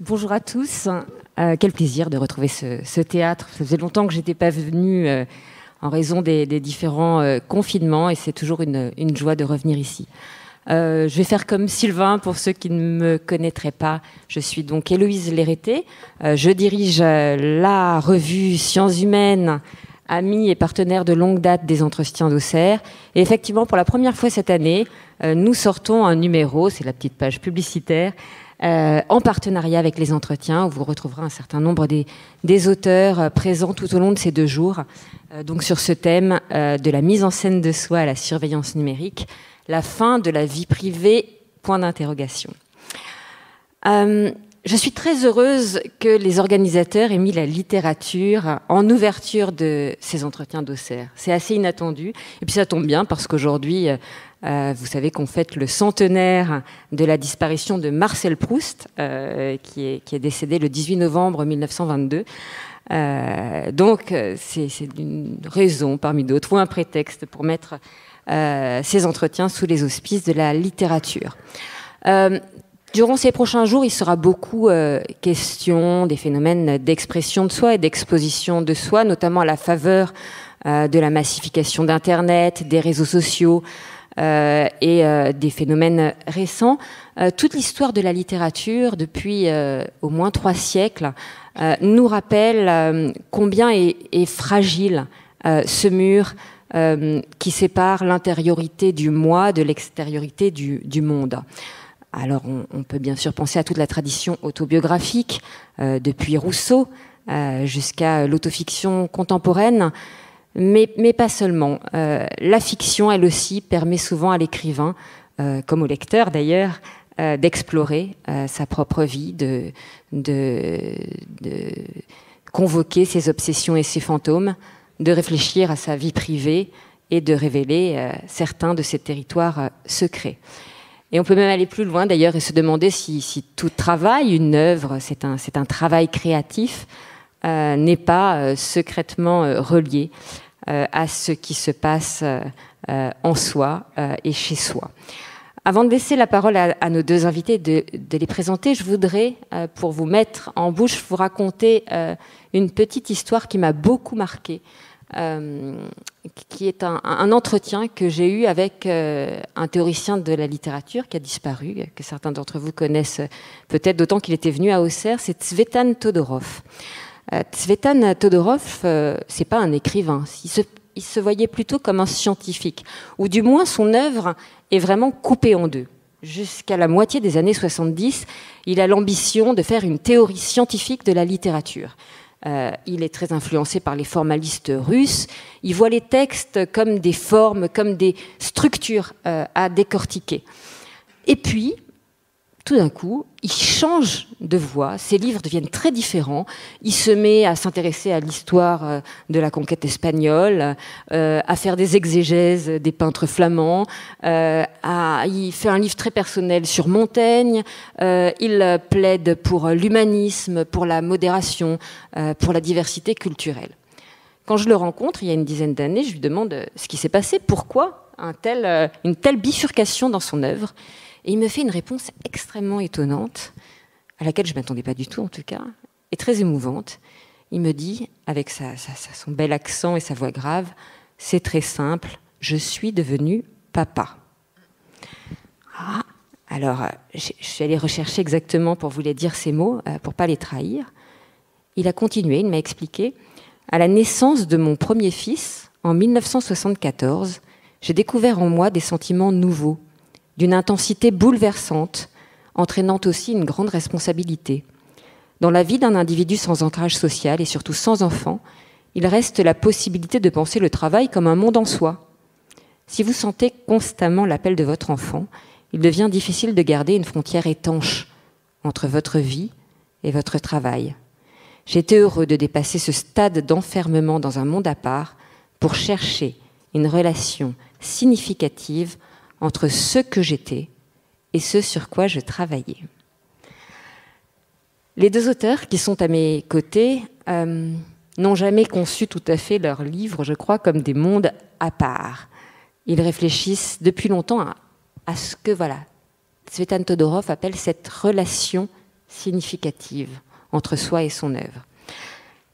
Bonjour à tous. Quel plaisir de retrouver ce théâtre. Ça faisait longtemps que je n'étais pas venue en raison des différents confinements et c'est toujours une joie de revenir ici. Je vais faire comme Sylvain pour ceux qui ne me connaîtraient pas. Je suis donc Héloïse Lérété. Je dirige la revue Sciences Humaines, amie et partenaire de longue date des Entretiens d'Auxerre. Et effectivement, pour la première fois cette année, nous sortons un numéro, c'est la petite page publicitaire, en partenariat avec les Entretiens, où vous retrouverez un certain nombre des auteurs présents tout au long de ces 2 jours, donc sur ce thème de la mise en scène de soi à la surveillance numérique, la fin de la vie privée, point d'interrogation. Je suis très heureuse que les organisateurs aient mis la littérature en ouverture de ces Entretiens d'Auxerre. C'est assez inattendu, et puis ça tombe bien parce qu'aujourd'hui, vous savez qu'on fête le centenaire de la disparition de Marcel Proust, qui est décédé le 18 novembre 1922. Donc, c'est une raison parmi d'autres, ou un prétexte pour mettre ces entretiens sous les auspices de la littérature. Durant ces prochains jours, il sera beaucoup question des phénomènes d'expression de soi et d'exposition de soi, notamment à la faveur de la massification d'Internet, des réseaux sociaux, et des phénomènes récents. Toute l'histoire de la littérature, depuis au moins 3 siècles, nous rappelle combien est fragile ce mur qui sépare l'intériorité du moi de l'extériorité du monde. Alors on peut bien sûr penser à toute la tradition autobiographique, depuis Rousseau jusqu'à l'autofiction contemporaine, mais pas seulement. La fiction, elle aussi, permet souvent à l'écrivain, comme au lecteur d'ailleurs, d'explorer sa propre vie, de convoquer ses obsessions et ses fantômes, de réfléchir à sa vie privée et de révéler certains de ses territoires secrets. Et on peut même aller plus loin d'ailleurs et se demander si tout travail, une œuvre, c'est un travail créatif, n'est pas secrètement relié à ce qui se passe en soi et chez soi. Avant de laisser la parole à nos 2 invités, de les présenter, je voudrais, pour vous mettre en bouche, vous raconter une petite histoire qui m'a beaucoup marquée, qui est un entretien que j'ai eu avec un théoricien de la littérature qui a disparu, que certains d'entre vous connaissent peut-être, d'autant qu'il était venu à Auxerre, c'est Tsvetan Todorov. Tsvetan Todorov, c'est pas un écrivain, il se voyait plutôt comme un scientifique, ou du moins son œuvre est vraiment coupée en 2. Jusqu'à la moitié des années 70, il a l'ambition de faire une théorie scientifique de la littérature. Il est très influencé par les formalistes russes. Il voit les textes comme des formes, comme des structures à décortiquer. Et puis, tout d'un coup, il change de voie, ses livres deviennent très différents, il se met à s'intéresser à l'histoire de la conquête espagnole, à faire des exégèses des peintres flamands, il fait un livre très personnel sur Montaigne, il plaide pour l'humanisme, pour la modération, pour la diversité culturelle. Quand je le rencontre, il y a une dizaine d'années, je lui demande ce qui s'est passé, pourquoi une telle bifurcation dans son œuvre. Et il me fait une réponse extrêmement étonnante, à laquelle je ne m'attendais pas du tout en tout cas, et très émouvante. Il me dit, avec son bel accent et sa voix grave, « C'est très simple, je suis devenu papa. » Alors, je suis allée rechercher exactement pour vous les dire ces mots, pour ne pas les trahir. Il a continué, il m'a expliqué, « À la naissance de mon premier fils, en 1974, j'ai découvert en moi des sentiments nouveaux, d'une intensité bouleversante, entraînant aussi une grande responsabilité. Dans la vie d'un individu sans ancrage social et surtout sans enfant, il reste la possibilité de penser le travail comme un monde en soi. Si vous sentez constamment l'appel de votre enfant, il devient difficile de garder une frontière étanche entre votre vie et votre travail. J'ai été heureux de dépasser ce stade d'enfermement dans un monde à part pour chercher une relation significative entre ce que j'étais et ce sur quoi je travaillais. Les 2 auteurs qui sont à mes côtés n'ont jamais conçu tout à fait leurs livres, je crois, comme des mondes à part. Ils réfléchissent depuis longtemps à ce que Tsvetan Todorov appelle cette relation significative entre soi et son œuvre.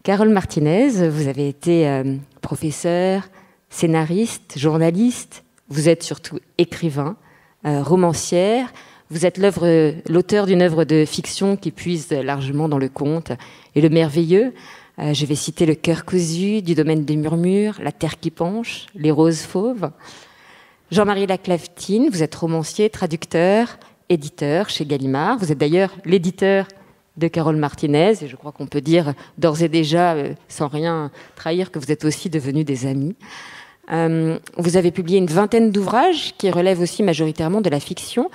Carole Martinez, vous avez été professeur, scénariste, journaliste, vous êtes surtout écrivain, romancière, vous êtes l'auteur d'une œuvre de fiction qui puise largement dans le conte et le merveilleux. Je vais citer Le cœur cousu, Du domaine des murmures, La terre qui penche, Les roses fauves. Jean-Marie Laclavetine, vous êtes romancier, traducteur, éditeur chez Gallimard. Vous êtes d'ailleurs l'éditeur de Carole Martinez, et je crois qu'on peut dire d'ores et déjà, sans rien trahir, que vous êtes aussi devenus des amis. Vous avez publié une vingtaine d'ouvrages qui relèvent aussi majoritairement de la fiction,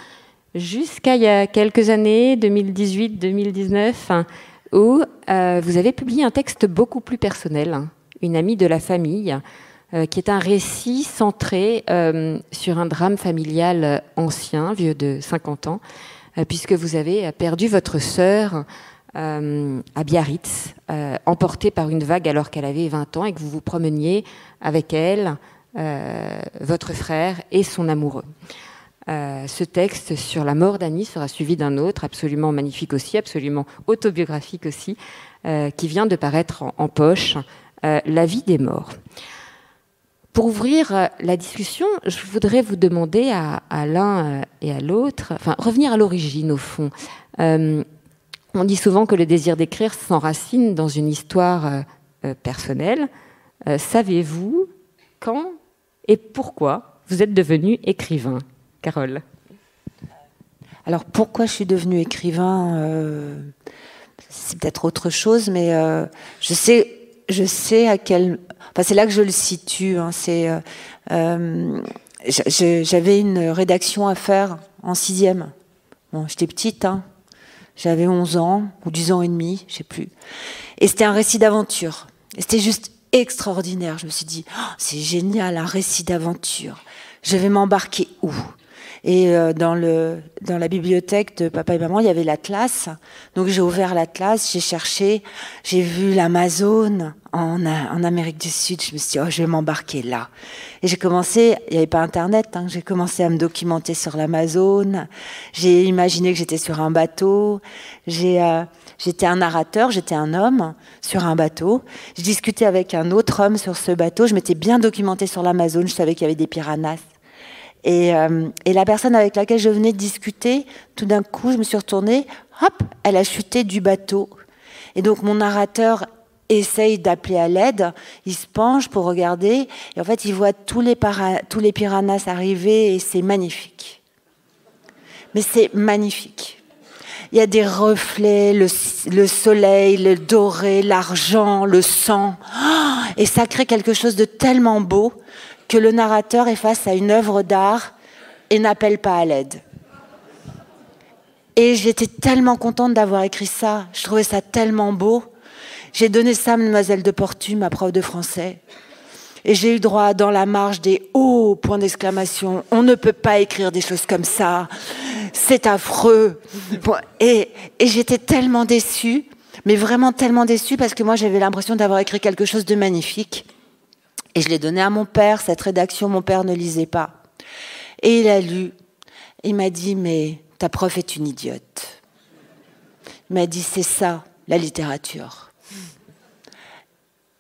jusqu'à il y a quelques années, 2018-2019, où vous avez publié un texte beaucoup plus personnel, Une amie de la famille, qui est un récit centré sur un drame familial ancien, vieux de 50 ans, puisque vous avez perdu votre sœur à Biarritz, emportée par une vague alors qu'elle avait 20 ans, et que vous vous promeniez avec elle, votre frère et son amoureux. Ce texte sur la mort d'Annie sera suivi d'un autre, absolument magnifique aussi, absolument autobiographique aussi, qui vient de paraître en poche, La vie des morts. Pour ouvrir la discussion, je voudrais vous demander à l'un et à l'autre, enfin revenir à l'origine au fond. On dit souvent que le désir d'écrire s'enracine dans une histoire personnelle. Savez-vous quand et pourquoi vous êtes devenu écrivain, Carole? Alors pourquoi je suis devenue écrivain, c'est peut-être autre chose, mais je sais à quel... Enfin, c'est là que je le situe. J'avais une rédaction à faire en 6e. Bon, j'étais petite, j'avais 11 ans ou 10 ans et demi, je ne sais plus. Et c'était un récit d'aventure. Et c'était juste extraordinaire. Je me suis dit, oh, c'est génial, un récit d'aventure. Je vais m'embarquer où? Et dans la bibliothèque de papa et maman, il y avait l'Atlas. Donc j'ai ouvert l'Atlas, j'ai cherché, j'ai vu l'Amazone en Amérique du Sud. Je me suis dit, oh, je vais m'embarquer là. Et j'ai commencé, il n'y avait pas Internet, j'ai commencé à me documenter sur l'Amazone. J'ai imaginé que j'étais sur un bateau. J'étais un narrateur, j'étais un homme sur un bateau. Je discutais avec un autre homme sur ce bateau. Je m'étais bien documentée sur l'Amazone. Je savais qu'il y avait des piranhas. Et la personne avec laquelle je venais de discuter, tout d'un coup, je me suis retournée, hop, elle a chuté du bateau. Et donc, mon narrateur essaye d'appeler à l'aide, il se penche pour regarder, et en fait, il voit tous les piranhas arriver, et c'est magnifique. Mais c'est magnifique. Il y a des reflets, le soleil, le doré, l'argent, le sang, et ça crée quelque chose de tellement beau que le narrateur est face à une œuvre d'art et n'appelle pas à l'aide. Et j'étais tellement contente d'avoir écrit ça, je trouvais ça tellement beau. J'ai donné ça à Mademoiselle de Portu, ma prof de français. Et j'ai eu droit dans la marge des hauts points d'exclamation. On ne peut pas écrire des choses comme ça, c'est affreux. Et j'étais tellement déçue, mais vraiment tellement déçue, parce que moi j'avais l'impression d'avoir écrit quelque chose de magnifique. Et je l'ai donné à mon père, cette rédaction, mon père ne lisait pas. Et il a lu. Il m'a dit, mais ta prof est une idiote. Il m'a dit, c'est ça, la littérature.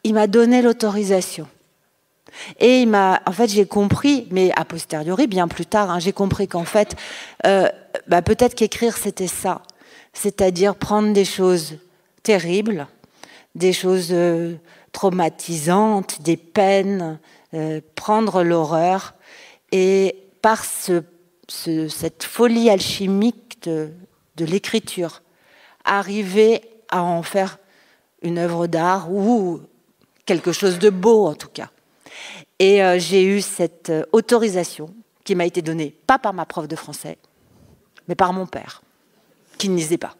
Il m'a donné l'autorisation. Et en fait, j'ai compris, mais a posteriori, bien plus tard, j'ai compris qu'en fait, peut-être qu'écrire, c'était ça. C'est-à-dire prendre des choses terribles, des choses traumatisantes, des peines, prendre l'horreur, et par cette folie alchimique de l'écriture, arriver à en faire une œuvre d'art ou quelque chose de beau en tout cas. Et j'ai eu cette autorisation qui m'a été donnée, pas par ma prof de français, mais par mon père, qui ne lisait pas.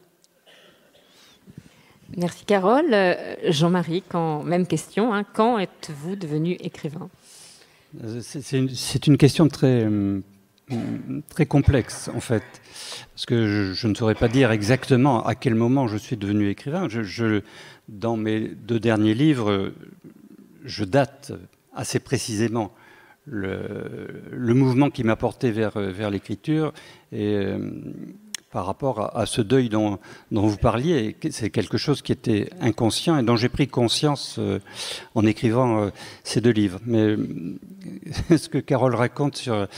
Merci Carole. Jean-Marie, même question, quand êtes-vous devenu écrivain? C'est une question très complexe en fait, parce que je ne saurais pas dire exactement à quel moment je suis devenu écrivain. Dans mes 2 derniers livres, je date assez précisément le mouvement qui m'a porté vers l'écriture, et par rapport à ce deuil dont vous parliez. C'est quelque chose qui était inconscient et dont j'ai pris conscience en écrivant ces 2 livres. Mais ce que Carole raconte sur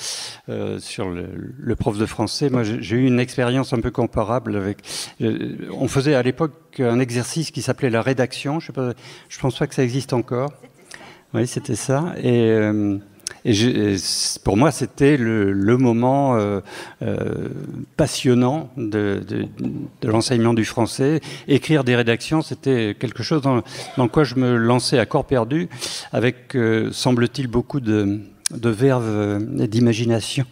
le prof de français, moi j'ai eu une expérience un peu comparable avec... On faisait à l'époque un exercice qui s'appelait la rédaction. Je pense pas que ça existe encore. Oui, c'était ça. Et pour moi, c'était le moment passionnant de l'enseignement du français. Écrire des rédactions, c'était quelque chose dans quoi je me lançais à corps perdu, avec, semble-t-il, beaucoup de verve et d'imagination.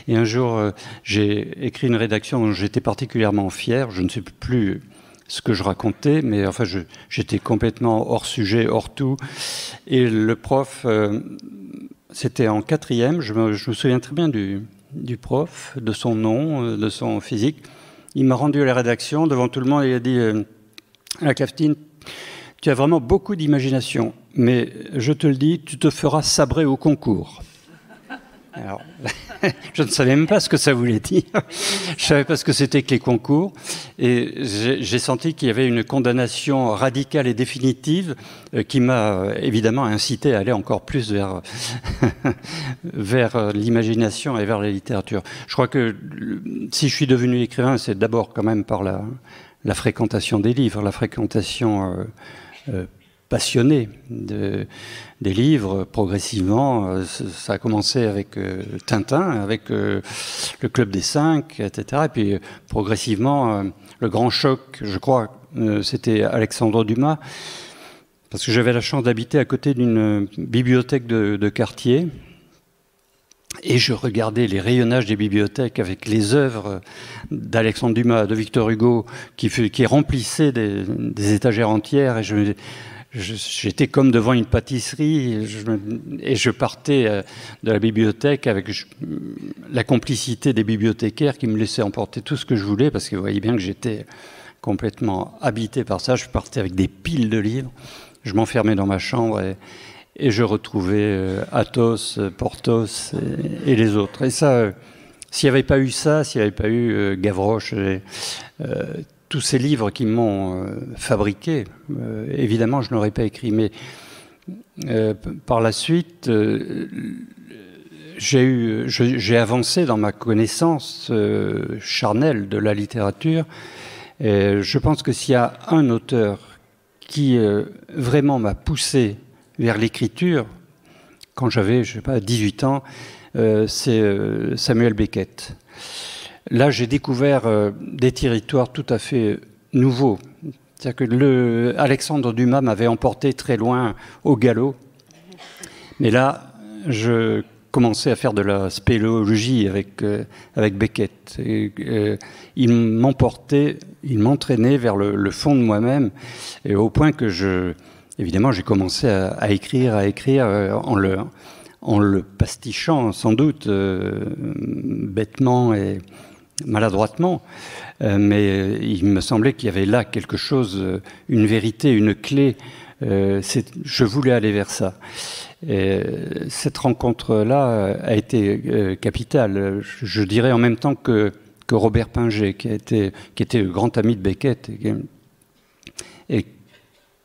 Et un jour, j'ai écrit une rédaction dont j'étais particulièrement fier. Je ne sais plus ce que je racontais, mais enfin, j'étais complètement hors sujet, hors tout. Et le prof... C'était en 4e, je me souviens très bien du prof, de son nom, de son physique. Il m'a rendu à la rédaction devant tout le monde et il a dit à la Clafetine, tu as vraiment beaucoup d'imagination, mais je te le dis, tu te feras sabrer au concours. Alors, je ne savais même pas ce que ça voulait dire. Je ne savais pas ce que c'était que les concours. Et j'ai senti qu'il y avait une condamnation radicale et définitive qui m'a évidemment incité à aller encore plus vers l'imagination et vers la littérature. Je crois que si je suis devenu écrivain, c'est d'abord quand même par la fréquentation des livres, la fréquentation passionné des livres progressivement. Ça a commencé avec Tintin, avec le Club des 5, etc. Et puis progressivement, le grand choc, je crois, c'était Alexandre Dumas, parce que j'avais la chance d'habiter à côté d'une bibliothèque de quartier. Et je regardais les rayonnages des bibliothèques avec les œuvres d'Alexandre Dumas, de Victor Hugo, qui remplissaient des étagères entières. Et j'étais comme devant une pâtisserie et je partais de la bibliothèque avec la complicité des bibliothécaires qui me laissaient emporter tout ce que je voulais parce qu'ils voyaient bien que j'étais complètement habité par ça. Je partais avec des piles de livres, je m'enfermais dans ma chambre et je retrouvais Athos, Porthos et les autres. Et ça, s'il n'y avait pas eu ça, s'il n'y avait pas eu Gavroche, tous ces livres qui m'ont fabriqué, évidemment, je n'aurais pas écrit. Mais par la suite, j'ai avancé dans ma connaissance charnelle de la littérature. Et je pense que s'il y a un auteur qui vraiment m'a poussé vers l'écriture, quand j'avais, je sais pas, 18 ans, c'est Samuel Beckett. Là, j'ai découvert des territoires tout à fait nouveaux. C'est-à-dire que Alexandre Dumas m'avait emporté très loin au galop. Mais là, je commençais à faire de la spéléologie avec Beckett. Et, il m'emportait, il m'entraînait vers le fond de moi-même, et au point que évidemment, j'ai commencé à écrire en le pastichant, sans doute, bêtement et maladroitement, mais il me semblait qu'il y avait là quelque chose, une vérité, une clé. Je voulais aller vers ça. Et cette rencontre-là a été capitale. Je dirais en même temps que Robert Pinget, qui était le grand ami de Beckett et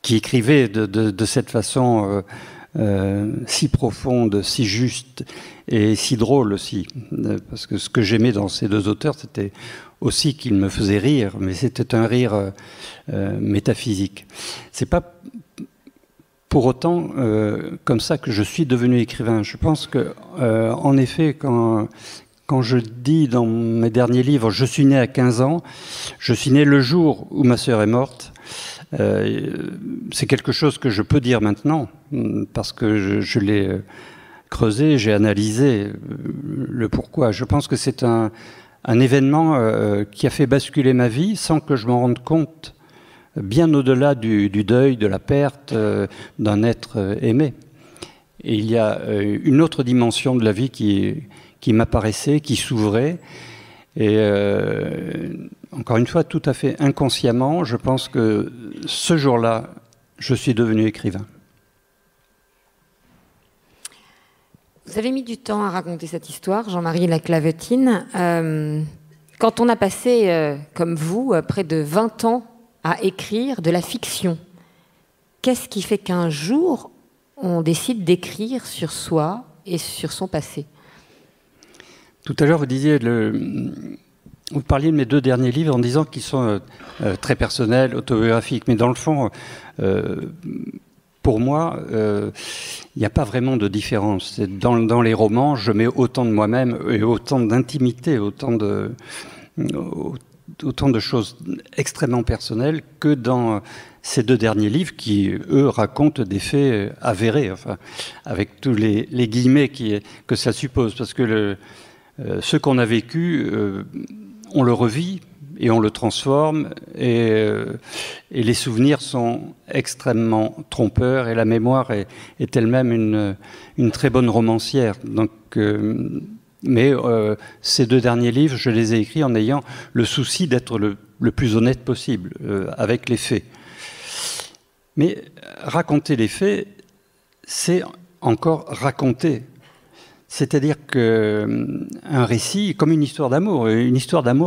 qui écrivait de cette façon si profonde, si juste et si drôle aussi. Parce que ce que j'aimais dans ces deux auteurs, c'était aussi qu'ils me faisaient rire, mais c'était un rire métaphysique. C'est pas pour autant comme ça que je suis devenu écrivain. Je pense que, en effet, quand je dis dans mes derniers livres, je suis né à 15 ans, je suis né le jour où ma sœur est morte. C'est quelque chose que je peux dire maintenant, parce que je l'ai creusé, j'ai analysé le pourquoi. Je pense que c'est un événement qui a fait basculer ma vie sans que je m'en rende compte, bien au-delà du deuil, de la perte d'un être aimé. Et il y a une autre dimension de la vie qui m'apparaissait, qui s'ouvrait. Et encore une fois, tout à fait inconsciemment, je pense que ce jour-là, je suis devenu écrivain. Vous avez mis du temps à raconter cette histoire, Jean-Marie Laclavetine. Quand on a passé, comme vous, près de 20 ans à écrire de la fiction, qu'est-ce qui fait qu'un jour, on décide d'écrire sur soi et sur son passé? Tout à l'heure, vous disiez, vous parliez de mes 2 derniers livres en disant qu'ils sont très personnels, autobiographiques. Mais dans le fond, pour moi, il n'y a pas vraiment de différence. Dans les romans, je mets autant de moi-même et autant d'intimité, autant de choses extrêmement personnelles que dans ces 2 derniers livres qui, eux, racontent des faits avérés, enfin, avec tous les guillemets que ça suppose. Parce que ce qu'on a vécu, on le revit et on le transforme, et les souvenirs sont extrêmement trompeurs, et la mémoire est elle-même une très bonne romancière. Donc, mais ces 2 derniers livres, je les ai écrits en ayant le souci d'être le plus honnête possible avec les faits. Mais raconter les faits, c'est encore raconter. C'est-à-dire qu'un récit, comme une histoire d'amour,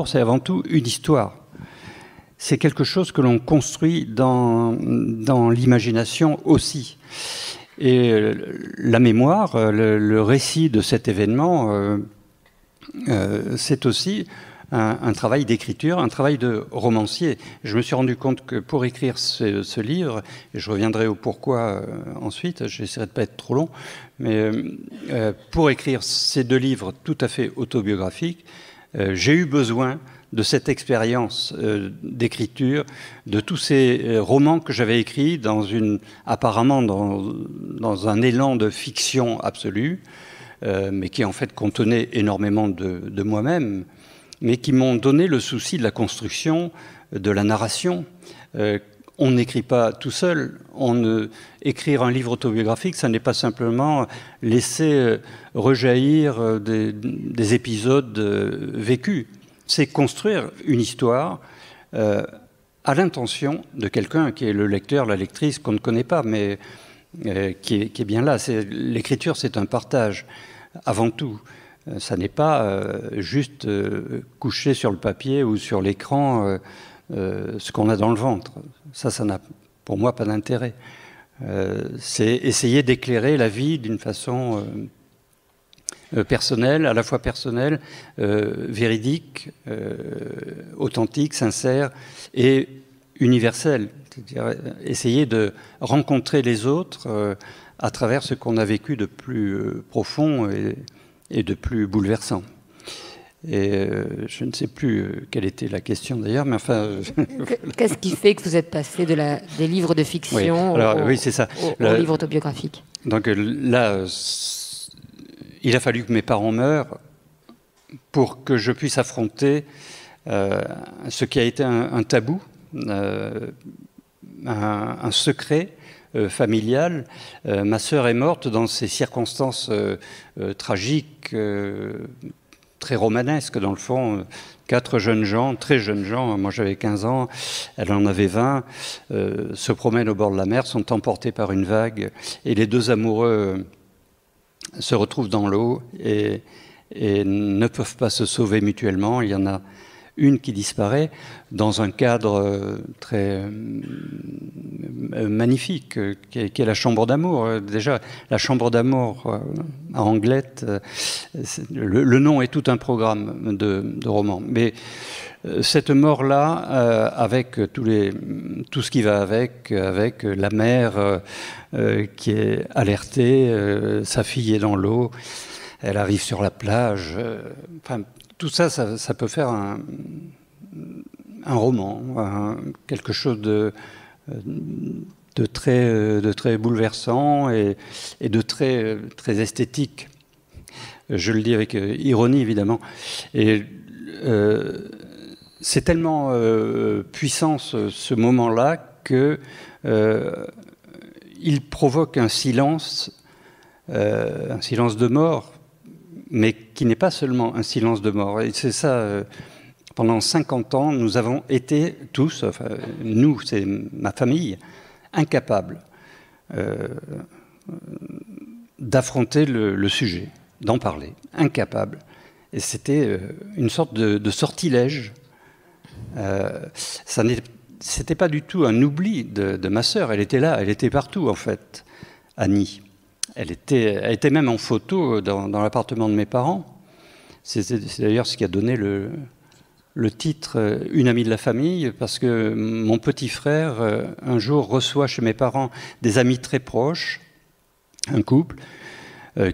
c'est avant tout une histoire. C'est quelque chose que l'on construit dans l'imagination aussi. Et la mémoire, le récit de cet événement, c'est aussi un travail d'écriture, un travail de romancier. Je me suis rendu compte que pour écrire ce livre, et je reviendrai au pourquoi ensuite, j'essaierai de ne pas être trop long, mais pour écrire ces 2 livres tout à fait autobiographiques, j'ai eu besoin de cette expérience d'écriture, de tous ces romans que j'avais écrits apparemment dans un élan de fiction absolue, mais qui en fait contenait énormément de moi-même, mais qui m'ont donné le souci de la construction, de la narration. On n'écrit pas tout seul. Écrire un livre autobiographique, ça n'est pas simplement laisser rejaillir des épisodes vécus. C'est construire une histoire à l'intention de quelqu'un qui est le lecteur, la lectrice, qu'on ne connaît pas, mais qui est bien là. L'écriture, c'est un partage, avant tout. Ça n'est pas juste coucher sur le papier ou sur l'écran ce qu'on a dans le ventre. Ça n'a pour moi pas d'intérêt. C'est essayer d'éclairer la vie d'une façon personnelle, à la fois personnelle, véridique, authentique, sincère et universelle. C'est-à-dire essayer de rencontrer les autres à travers ce qu'on a vécu de plus profond et de plus bouleversant. Et je ne sais plus quelle était la question d'ailleurs, mais enfin... Qu'est-ce qui fait que vous êtes passé des livres de fiction aux livres autobiographiques? Donc là, il a fallu que mes parents meurent pour que je puisse affronter ce qui a été un tabou, un secret familial. Ma sœur est morte dans ces circonstances tragiques, très romanesques dans le fond. 4 jeunes gens, très jeunes gens, moi j'avais 15 ans, elle en avait 20, se promènent au bord de la mer, sont emportés par une vague, et les 2 amoureux se retrouvent dans l'eau et ne peuvent pas se sauver mutuellement. Il y en a une qui disparaît dans un cadre très magnifique, qui est la chambre d'amour. Déjà, la chambre d'amour à Anglette, le nom est tout un programme de roman. Mais cette mort-là, avec tout ce qui va avec la mère qui est alertée, sa fille est dans l'eau, elle arrive sur la plage, enfin, tout ça, ça peut faire un roman, quelque chose de très bouleversant et de très esthétique. Je le dis avec ironie, évidemment. Et c'est tellement puissant ce moment-là que il provoque un silence de mort, mais qui n'est pas seulement un silence de mort. Et c'est ça, pendant 50 ans, nous avons été tous, enfin, nous, c'est ma famille, incapables d'affronter le sujet, d'en parler, incapables. Et c'était une sorte de sortilège. C'était pas du tout un oubli de ma sœur. Elle était là, elle était partout en fait, Annie. Elle était même en photo dans l'appartement de mes parents. C'est d'ailleurs ce qui a donné le titre « Une amie de la famille », parce que mon petit frère, un jour, reçoit chez mes parents des amis très proches, un couple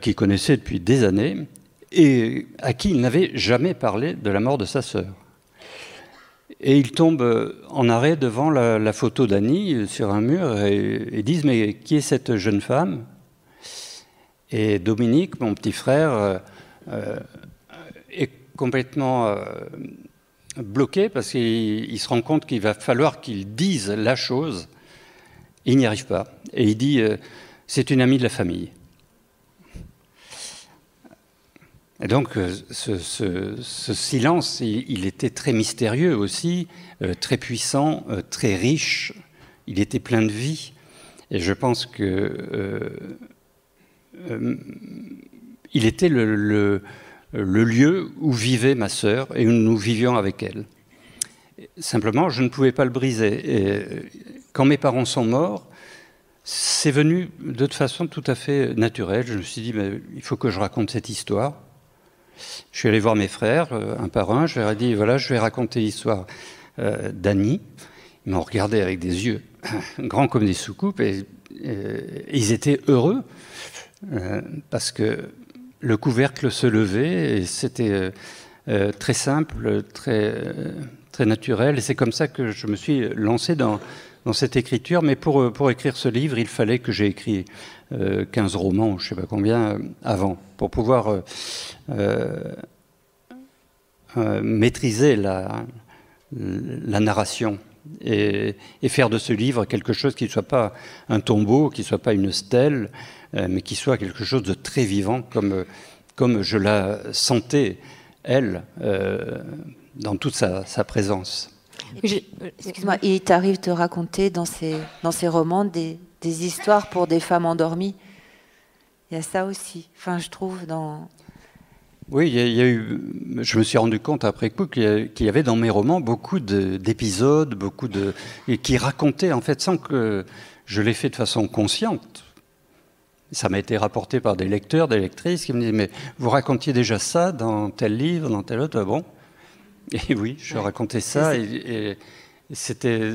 qu'il connaissait depuis des années, et à qui il n'avait jamais parlé de la mort de sa sœur. Et ils tombent en arrêt devant la photo d'Annie sur un mur et disent « Mais qui est cette jeune femme ?» Et Dominique, mon petit frère, est complètement bloqué parce qu'il se rend compte qu'il va falloir qu'il dise la chose. Il n'y arrive pas. Et il dit « C'est une amie de la famille ». Et donc, ce silence, il était très mystérieux aussi, très puissant, très riche. Il était plein de vie. Et je pense que il était le lieu où vivait ma sœur et où nous vivions avec elle. Simplement, je ne pouvais pas le briser. Et quand mes parents sont morts, c'est venu de façon tout à fait naturelle. Je me suis dit, mais il faut que je raconte cette histoire. Je suis allé voir mes frères, un par un. Je leur ai dit, voilà, je vais raconter l'histoire d'Annie. Ils m'ont regardé avec des yeux grands comme des soucoupes et ils étaient heureux parce que le couvercle se levait et c'était très simple, très naturel. Et c'est comme ça que je me suis lancé dans cette écriture. Mais pour écrire ce livre, il fallait que j'ai écrit 15 romans, je ne sais pas combien, avant, pour pouvoir maîtriser la narration et faire de ce livre quelque chose qui ne soit pas un tombeau, qui ne soit pas une stèle, mais qui soit quelque chose de très vivant, comme je la sentais, elle, dans toute sa présence. Excuse-moi, il t'arrive de raconter dans ces romans des histoires pour des femmes endormies. Il y a ça aussi. Enfin, je trouve dans... Oui, il y a eu. Je me suis rendu compte après coup qu'il y avait dans mes romans beaucoup d'épisodes, qui racontaient en fait sans que je l'ai fait de façon consciente. Ça m'a été rapporté par des lecteurs, des lectrices qui me disaient mais vous racontiez déjà ça dans tel livre, dans tel autre. Bon. Et oui, je racontais ça et c'était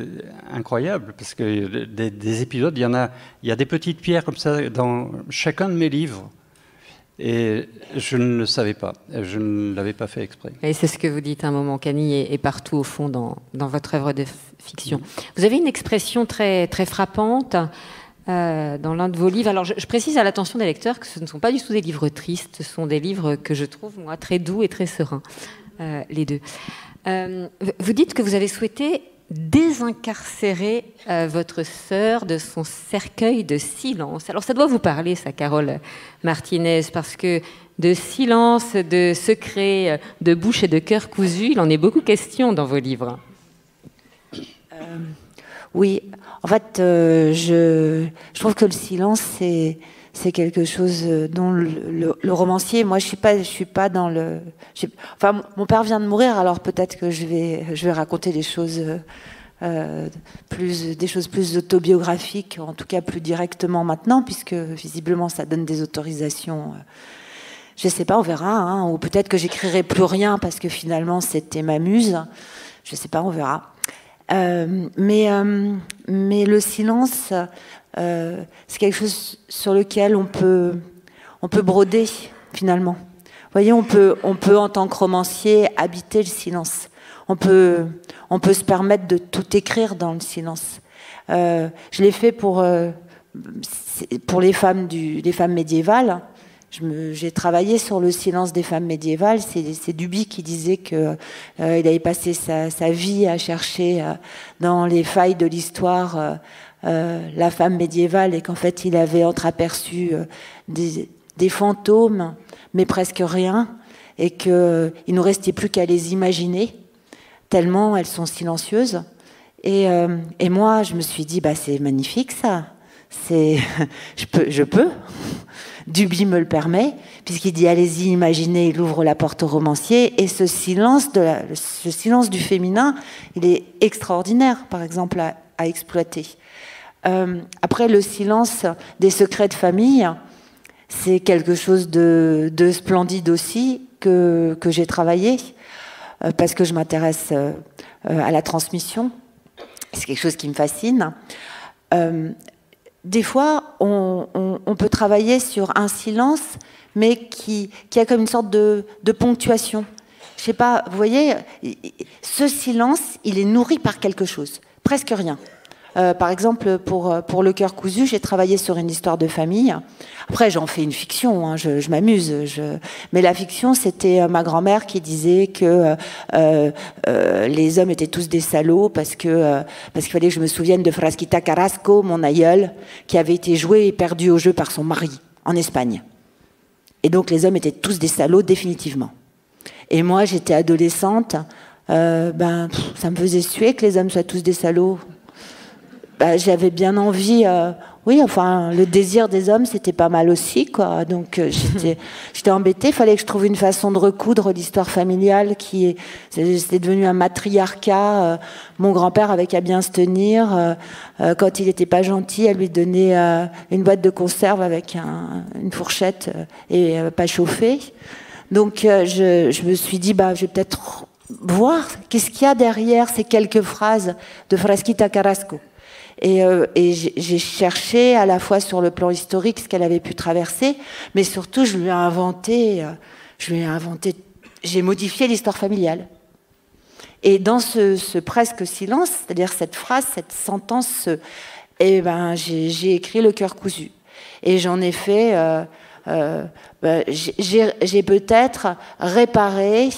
incroyable parce que des épisodes, il y a des petites pierres comme ça dans chacun de mes livres. Et je ne le savais pas, je ne l'avais pas fait exprès. Et c'est ce que vous dites à un moment, qu'Annie est partout au fond dans votre œuvre de fiction. Vous avez une expression très, très frappante dans l'un de vos livres. Alors je précise à l'attention des lecteurs que ce ne sont pas du tout des livres tristes, ce sont des livres que je trouve, moi, très doux et très sereins, les deux. Vous dites que vous avez souhaité désincarcérer votre sœur de son cercueil de silence. Alors ça doit vous parler, ça, Carole Martinez, parce que de silence, de secret, de bouche et de cœur cousu, il en est beaucoup question dans vos livres. Oui, en fait, je trouve que le silence, c'est quelque chose dont le romancier, moi je suis pas dans le... Enfin, mon père vient de mourir, alors peut-être que je vais raconter des choses plus autobiographiques, en tout cas plus directement maintenant, puisque visiblement ça donne des autorisations. Je sais pas, on verra, hein, ou peut-être que j'écrirai plus rien parce que finalement c'était ma muse. Je sais pas, on verra. Mais le silence, c'est quelque chose sur lequel on peut broder finalement. Vous voyez, on peut en tant que romancier habiter le silence. On peut se permettre de tout écrire dans le silence. Je l'ai fait pour les femmes médiévales. J'ai travaillé sur le silence des femmes médiévales. C'est Duby qui disait qu'il avait passé sa vie à chercher dans les failles de l'histoire la femme médiévale et qu'en fait il avait entreaperçu des fantômes, mais presque rien, et qu'il ne nous restait plus qu'à les imaginer, tellement elles sont silencieuses. Et moi, je me suis dit, bah, c'est magnifique ça. je peux. Duby me le permet, puisqu'il dit allez-y, imaginez, il ouvre la porte au romancier, et ce silence du féminin, il est extraordinaire, par exemple, à exploiter. Après, le silence des secrets de famille, c'est quelque chose de splendide aussi que j'ai travaillé, parce que je m'intéresse à la transmission. C'est quelque chose qui me fascine. Des fois, on peut travailler sur un silence, mais qui a comme une sorte de ponctuation. Je sais pas, vous voyez, ce silence, il est nourri par quelque chose, presque rien. Par exemple, pour Le Cœur cousu, j'ai travaillé sur une histoire de famille. Après, j'en fais une fiction, hein, je m'amuse. Mais la fiction, c'était ma grand-mère qui disait que les hommes étaient tous des salauds parce qu'il fallait que je me souvienne de Frasquita Carrasco, mon aïeul, qui avait été joué et perdu au jeu par son mari en Espagne. Et donc, les hommes étaient tous des salauds, définitivement. Et moi, j'étais adolescente. Ça me faisait suer que les hommes soient tous des salauds. J'avais bien envie, le désir des hommes, c'était pas mal aussi, quoi. Donc j'étais embêtée. Il fallait que je trouve une façon de recoudre l'histoire familiale c'était devenu un matriarcat. Mon grand-père avait qu'à bien se tenir. Quand il n'était pas gentil, elle lui donnait une boîte de conserve avec une fourchette et pas chauffée. Donc je me suis dit, je vais peut-être voir qu'est-ce qu'il y a derrière ces quelques phrases de Frasquita Carrasco. Et j'ai cherché à la fois sur le plan historique ce qu'elle avait pu traverser, mais surtout j'ai modifié l'histoire familiale. Et dans ce presque silence, c'est-à-dire cette phrase, cette sentence, j'ai écrit Le Cœur cousu. Et j'en ai fait, j'ai peut-être réparé,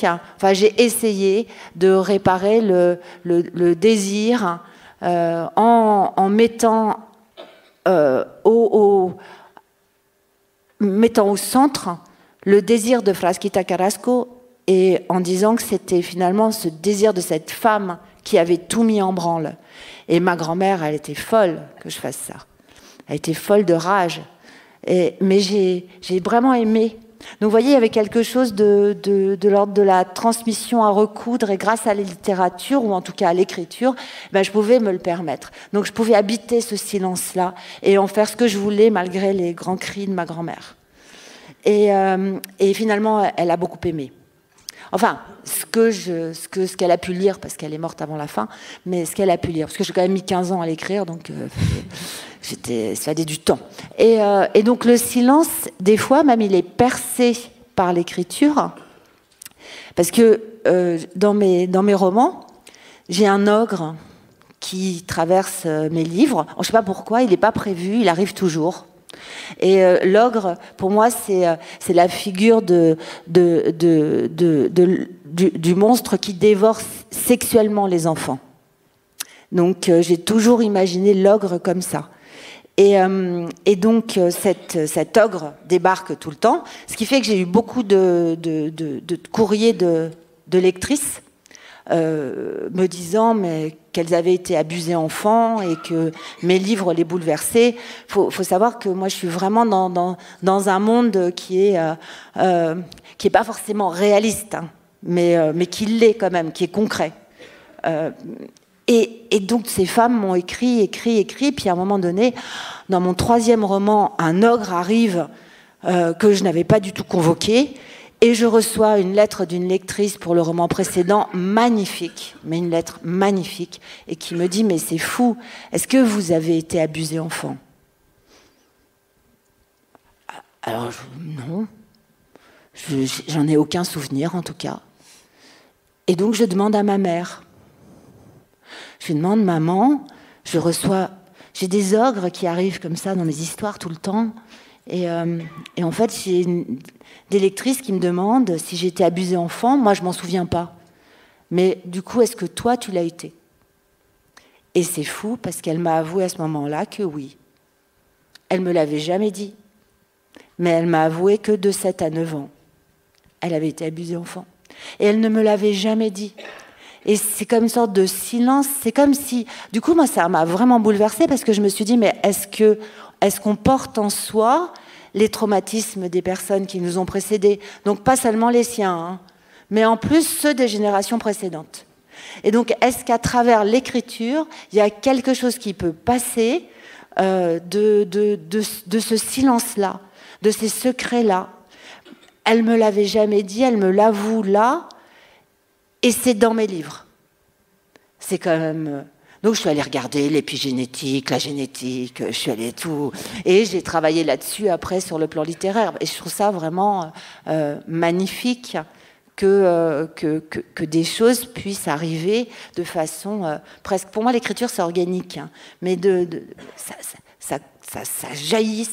j'ai essayé de réparer le désir. En mettant mettant au centre le désir de Frasquita Carrasco et en disant que c'était finalement ce désir de cette femme qui avait tout mis en branle. Et ma grand-mère, elle était folle que je fasse ça. Elle était folle de rage. Mais j'ai vraiment aimé. Donc vous voyez, il y avait quelque chose de l'ordre de la transmission à recoudre, et grâce à la littérature, ou en tout cas à l'écriture, je pouvais me le permettre. Donc je pouvais habiter ce silence-là et en faire ce que je voulais malgré les grands cris de ma grand-mère. Et finalement, elle a beaucoup aimé. Enfin, ce qu'elle a pu lire, parce qu'elle est morte avant la fin, mais ce qu'elle a pu lire, parce que j'ai quand même mis 15 ans à l'écrire, donc ça a du temps. Et donc le silence, des fois, même il est percé par l'écriture, parce que dans mes romans, j'ai un ogre qui traverse mes livres. Je ne sais pas pourquoi, il n'est pas prévu, il arrive toujours. Et l'ogre, pour moi, c'est la figure du monstre qui dévore sexuellement les enfants. Donc j'ai toujours imaginé l'ogre comme ça. Et donc cet ogre débarque tout le temps, ce qui fait que j'ai eu beaucoup de courriers de lectrices me disant qu'elles avaient été abusées enfants et que mes livres les bouleversaient. Faut savoir que moi je suis vraiment dans un monde qui est pas forcément réaliste, hein, mais qui l'est quand même, qui est concret. Et donc ces femmes m'ont écrit, puis à un moment donné, dans mon 3e roman, un ogre arrive que je n'avais pas du tout convoqué. Et je reçois une lettre d'une lectrice pour le roman précédent, magnifique, mais une lettre magnifique, et qui me dit « Mais c'est fou, est-ce que vous avez été abusé enfant ?» Alors, non, j'en ai aucun souvenir en tout cas. Et donc je demande à ma mère. Je lui demande « Maman, j'ai des ogres qui arrivent comme ça dans mes histoires tout le temps. » Et en fait, j'ai des lectrices qui me demandent si j'ai été abusée enfant. Moi, je m'en souviens pas. Mais du coup, est-ce que toi, tu l'as été ? Et c'est fou parce qu'elle m'a avoué à ce moment-là que oui. Elle me l'avait jamais dit. Mais elle m'a avoué que de 7 à 9 ans, elle avait été abusée enfant. Et elle ne me l'avait jamais dit. Et c'est comme une sorte de silence. C'est comme si... Du coup, moi, ça m'a vraiment bouleversée parce que je me suis dit, mais est-ce qu'on porte en soi les traumatismes des personnes qui nous ont précédés? Donc, pas seulement les siens, hein, mais en plus ceux des générations précédentes. Et donc, est-ce qu'à travers l'écriture, il y a quelque chose qui peut passer de ce silence-là, de ces secrets-là? Elle me l'avait jamais dit, elle me l'avoue là, et c'est dans mes livres. C'est quand même... Donc je suis allée regarder l'épigénétique, la génétique, je suis allée tout... Et j'ai travaillé là-dessus après sur le plan littéraire. Et je trouve ça vraiment magnifique que des choses puissent arriver de façon presque... Pour moi, l'écriture, c'est organique. Hein, mais ça jaillit,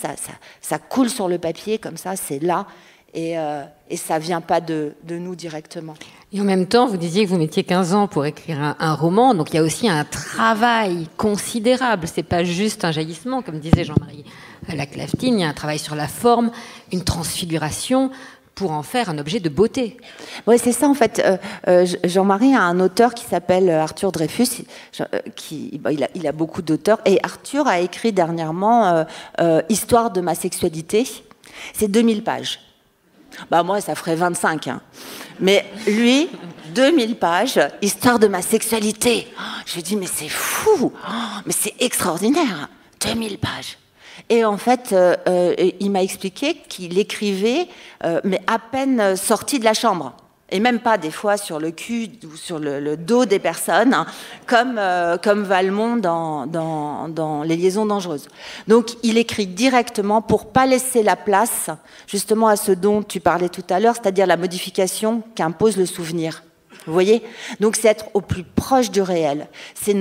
ça coule sur le papier, comme ça, c'est là. Et ça ne vient pas de nous directement. Et en même temps, vous disiez que vous mettiez 15 ans pour écrire un roman, donc il y a aussi un travail considérable. Ce n'est pas juste un jaillissement, comme disait Jean-Marie Laclaftine, il y a un travail sur la forme, une transfiguration pour en faire un objet de beauté. Oui, c'est ça en fait. Jean-Marie a un auteur qui s'appelle Arthur Dreyfus, il a beaucoup d'auteurs, et Arthur a écrit dernièrement Histoire de ma sexualité. C'est 2000 pages. Bah moi, ça ferait 25. Hein. Mais lui, 2000 pages, Histoire de ma sexualité. Je lui dis, mais c'est fou, mais c'est extraordinaire. 2000 pages. Et en fait, il m'a expliqué qu'il écrivait, mais à peine sorti de la chambre. Et même pas des fois sur le cul ou sur le dos des personnes, hein, comme Valmont dans Les liaisons dangereuses. Donc il écrit directement pour pas laisser la place justement à ce dont tu parlais tout à l'heure, c'est-à-dire la modification qu'impose le souvenir. Vous voyez? Donc c'est être au plus proche du réel. C'est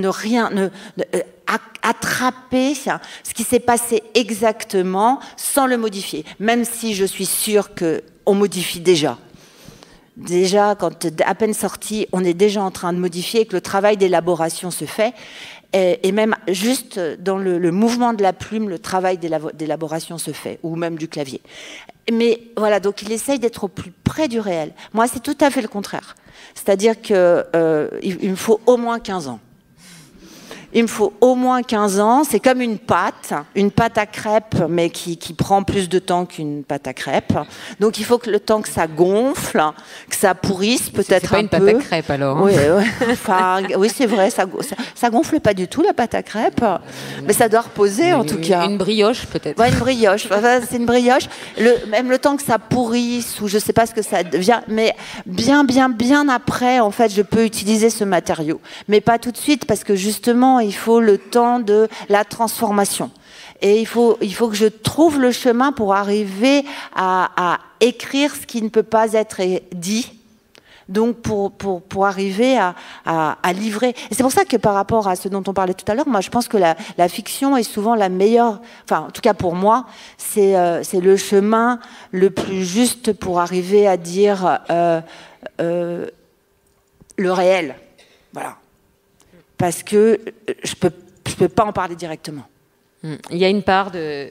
attraper ce qui s'est passé exactement sans le modifier. Même si je suis sûre qu'on modifie déjà. Déjà, quand à peine sorti, on est déjà en train de modifier et que le travail d'élaboration se fait. Et même juste dans le mouvement de la plume, le travail d'élaboration se fait, ou même du clavier. Mais voilà, donc il essaye d'être au plus près du réel. Moi, c'est tout à fait le contraire. C'est-à-dire qu'il me faut au moins 15 ans. Il me faut au moins 15 ans. C'est comme une pâte à crêpes, mais qui prend plus de temps qu'une pâte à crêpes. Donc il faut que le temps que ça gonfle, que ça pourrisse peut-être un peu. C'est pas une pâte à crêpes alors. Oui, enfin, oui, c'est vrai, ça gonfle pas du tout la pâte à crêpes, mais ça doit reposer en tout cas. Une brioche peut-être. Ouais, une brioche. Enfin, c'est une brioche. Même le temps que ça pourrisse ou je sais pas ce que ça devient, mais bien après, en fait, je peux utiliser ce matériau, mais pas tout de suite parce que justement il faut le temps de la transformation. Et il faut que je trouve le chemin pour arriver à écrire ce qui ne peut pas être dit. Donc pour arriver à livrer. Et c'est pour ça que par rapport à ce dont on parlait tout à l'heure, moi je pense que la fiction est souvent la meilleure, enfin en tout cas pour moi, c'est le chemin le plus juste pour arriver à dire le réel. Voilà. Parce que je peux pas en parler directement. Il y a une part de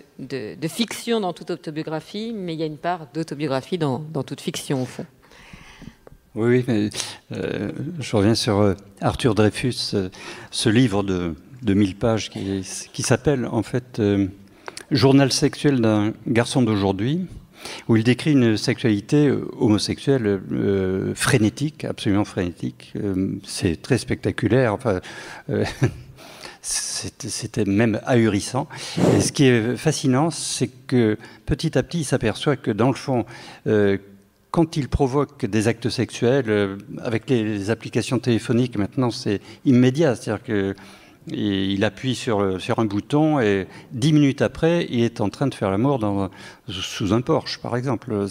fiction dans toute autobiographie, mais il y a une part d'autobiographie dans toute fiction, au fond. Oui, mais je reviens sur Arthur Dreyfus, ce livre de 1000 pages qui s'appelle en fait Journal sexuel d'un garçon d'aujourd'hui, où il décrit une sexualité homosexuelle frénétique, absolument frénétique. C'est très spectaculaire, enfin, c'était même ahurissant. Et ce qui est fascinant, c'est que petit à petit, il s'aperçoit que dans le fond, quand il provoque des actes sexuels, avec les applications téléphoniques, maintenant c'est immédiat, c'est-à-dire que il appuie sur un bouton et 10 minutes après, il est en train de faire l'amour sous un Porsche, par exemple.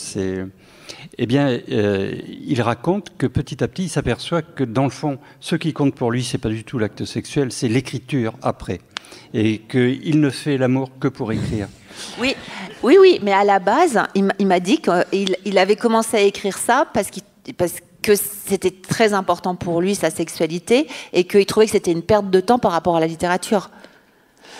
Eh bien, il raconte que petit à petit, il s'aperçoit que dans le fond, ce qui compte pour lui, c'est pas du tout l'acte sexuel, c'est l'écriture après, et qu'il ne fait l'amour que pour écrire. Oui, mais à la base, il m'a dit qu'il avait commencé à écrire ça parce que c'était très important pour lui, sa sexualité, et qu'il trouvait que c'était une perte de temps par rapport à la littérature.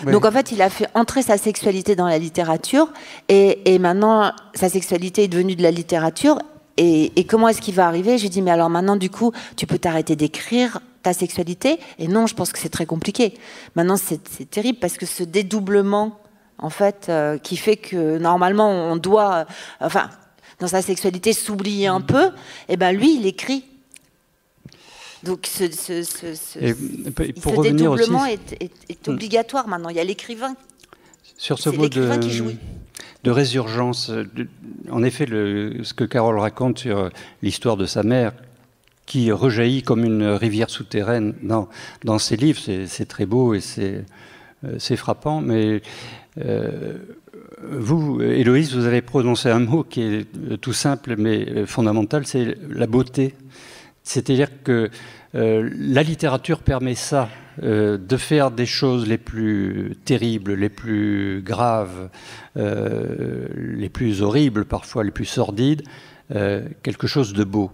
Oui. Donc en fait, il a fait entrer sa sexualité dans la littérature, et maintenant, sa sexualité est devenue de la littérature, Et comment est-ce qu'il va arriver? Je lui dis, mais alors maintenant, du coup, tu peux t'arrêter d'écrire ta sexualité? Et non, je pense que c'est très compliqué. Maintenant, c'est terrible parce que ce dédoublement, en fait, qui fait que normalement, on doit, enfin, dans sa sexualité, s'oublier un peu, et ben lui, il écrit. Donc, ce dédoublement est obligatoire maintenant. Il y a l'écrivain. Sur ce mot de résurgence, en effet, ce que Carole raconte sur l'histoire de sa mère, qui rejaillit comme une rivière souterraine dans ses livres, c'est très beau et c'est frappant, mais vous, Héloïse, vous avez prononcé un mot qui est tout simple mais fondamental, c'est la beauté. C'est-à-dire que la littérature permet ça, de faire des choses les plus terribles, les plus graves, les plus horribles, parfois les plus sordides, quelque chose de beau.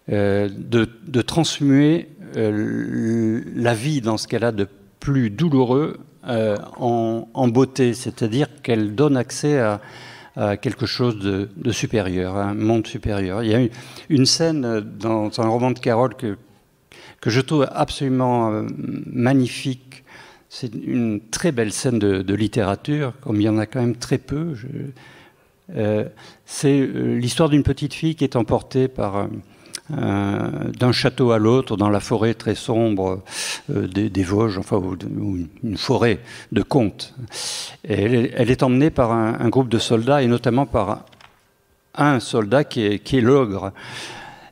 De transmuer la vie dans ce qu'elle a de plus douloureux en beauté, c'est-à-dire qu'elle donne accès à quelque chose de supérieur, à un monde supérieur. Il y a une scène dans un roman de Carole que je trouve absolument magnifique. C'est une très belle scène de littérature, comme il y en a quand même très peu. C'est l'histoire d'une petite fille qui est emportée d'un château à l'autre dans la forêt très sombre des Vosges, enfin, ou une forêt de contes. Et elle est emmenée par un groupe de soldats, et notamment par un soldat qui est l'ogre.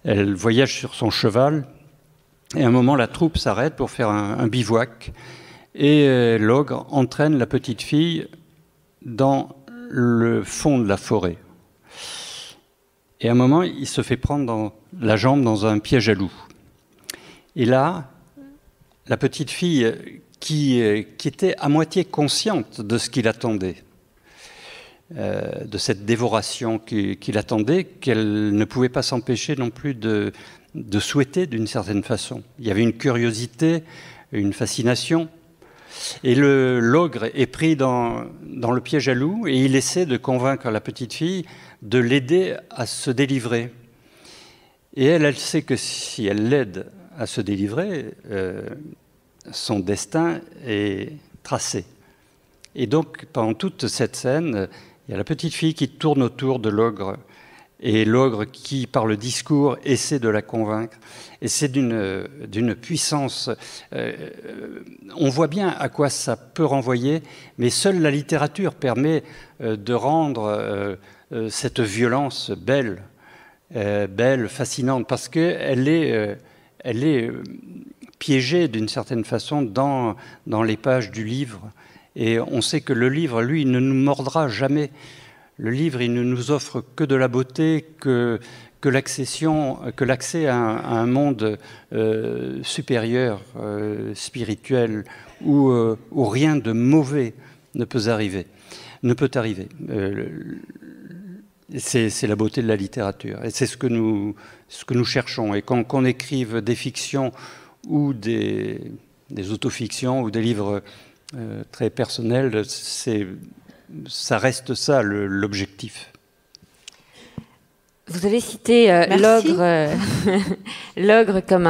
Elle voyage sur son cheval, et à un moment, la troupe s'arrête pour faire un bivouac, et l'ogre entraîne la petite fille dans le fond de la forêt. Et à un moment, il se fait prendre la jambe dans un piège à loup. Et là, la petite fille, qui était à moitié consciente de ce qu'il attendait, de cette dévoration qu'il attendait, qu'elle ne pouvait pas s'empêcher non plus de souhaiter d'une certaine façon. Il y avait une curiosité, une fascination. Et l'ogre est pris dans le piège à loup, et il essaie de convaincre la petite fille de l'aider à se délivrer. Et elle sait que si elle l'aide à se délivrer, son destin est tracé. Et donc, pendant toute cette scène, il y a la petite fille qui tourne autour de l'ogre, et l'ogre qui, par le discours, essaie de la convaincre. Et c'est d'une puissance. On voit bien à quoi ça peut renvoyer, mais seule la littérature permet de rendre cette violence belle, fascinante, parce qu'elle est piégée d'une certaine façon dans les pages du livre. Et on sait que le livre, lui, ne nous mordra jamais. Le livre, il ne nous offre que de la beauté, que l'accès à un monde supérieur, spirituel, où rien de mauvais ne peut arriver. C'est la beauté de la littérature. Et c'est ce que nous cherchons. Et qu'on écrive des fictions ou des autofictions ou des livres très personnels, ça reste ça l'objectif. Vous avez cité l'ogre comme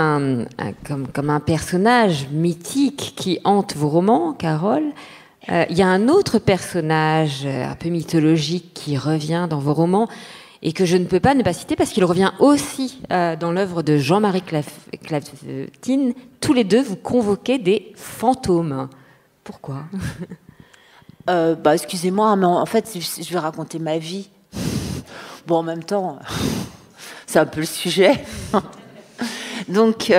un personnage mythique qui hante vos romans, Carole. Il y a un autre personnage un peu mythologique qui revient dans vos romans et que je ne peux pas ne pas citer parce qu'il revient aussi dans l'œuvre de Jean-Marie Clavetine. Tous les deux, vous convoquez des fantômes. Pourquoi? Excusez-moi, mais en fait, je vais raconter ma vie. Bon, en même temps, c'est un peu le sujet. Donc,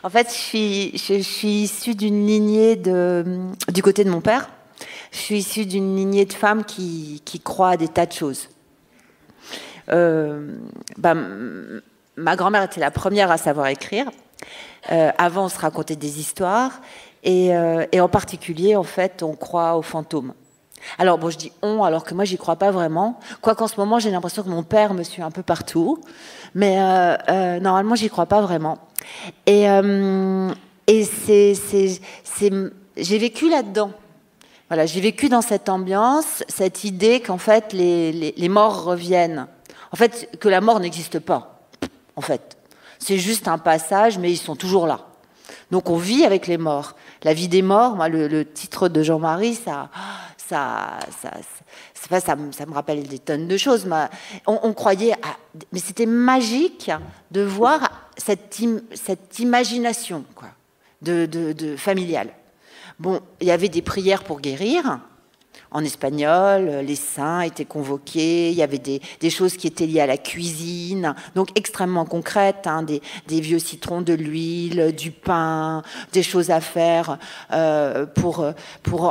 en fait, je suis issue d'une lignée du côté de mon père. Je suis issue d'une lignée de femmes qui croient à des tas de choses. Ma grand-mère était la première à savoir écrire. Avant, on se racontait des histoires. Et en particulier, en fait, on croit aux fantômes. Alors, bon, je dis on, alors que moi, j'y crois pas vraiment. Quoiqu'en ce moment, j'ai l'impression que mon père me suit un peu partout. Mais normalement, j'y crois pas vraiment. Et j'ai vécu là-dedans. Voilà, j'ai vécu dans cette ambiance, cette idée qu'en fait, les morts reviennent. En fait, que la mort n'existe pas, en fait. C'est juste un passage, mais ils sont toujours là. Donc on vit avec les morts. La vie des morts, moi, le titre de Jean-Marie, ça me rappelle des tonnes de choses. On croyait... mais c'était magique de voir cette imagination, quoi, de familiale. Bon, il y avait des prières pour guérir. En espagnol, les saints étaient convoqués, il y avait des choses qui étaient liées à la cuisine, donc extrêmement concrètes, hein, des vieux citrons, de l'huile, du pain, des choses à faire pour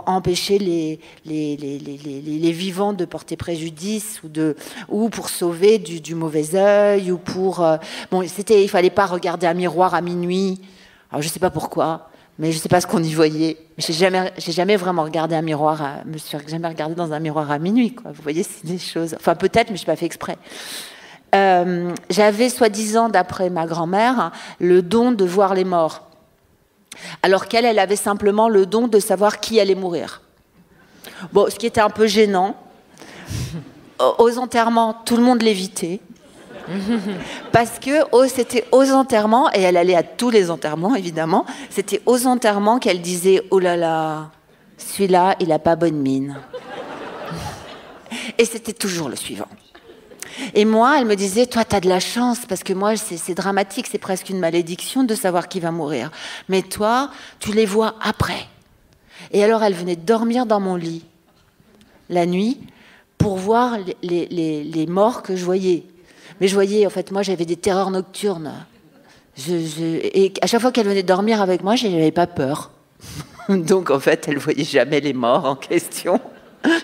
empêcher les vivants de porter préjudice ou pour sauver du mauvais œil ou pour... bon, il fallait pas regarder un miroir à minuit, alors je sais pas pourquoi. Mais je ne sais pas ce qu'on y voyait. J'ai jamais vraiment regardé un miroir. Je me suis jamais regardé dans un miroir à minuit, quoi. Vous voyez, c'est des choses. Enfin, peut-être, mais je n'ai pas fait exprès. J'avais, soi-disant, d'après ma grand-mère, le don de voir les morts. Alors qu'elle avait simplement le don de savoir qui allait mourir. Bon, ce qui était un peu gênant. Aux enterrements, tout le monde l'évitait. Parce que c'était aux enterrements, et elle allait à tous les enterrements évidemment, c'était aux enterrements qu'elle disait « Oh là là, celui-là, il n'a pas bonne mine. » Et c'était toujours le suivant. Et moi, elle me disait « Toi, tu as de la chance, parce que moi, c'est dramatique, c'est presque une malédiction de savoir qui va mourir. Mais toi, tu les vois après. » Et alors, elle venait dormir dans mon lit, la nuit, pour voir les morts que je voyais. Mais je voyais, en fait, moi, j'avais des terreurs nocturnes. Et à chaque fois qu'elle venait dormir avec moi, je n'avais pas peur. Donc, en fait, elle ne voyait jamais les morts en question.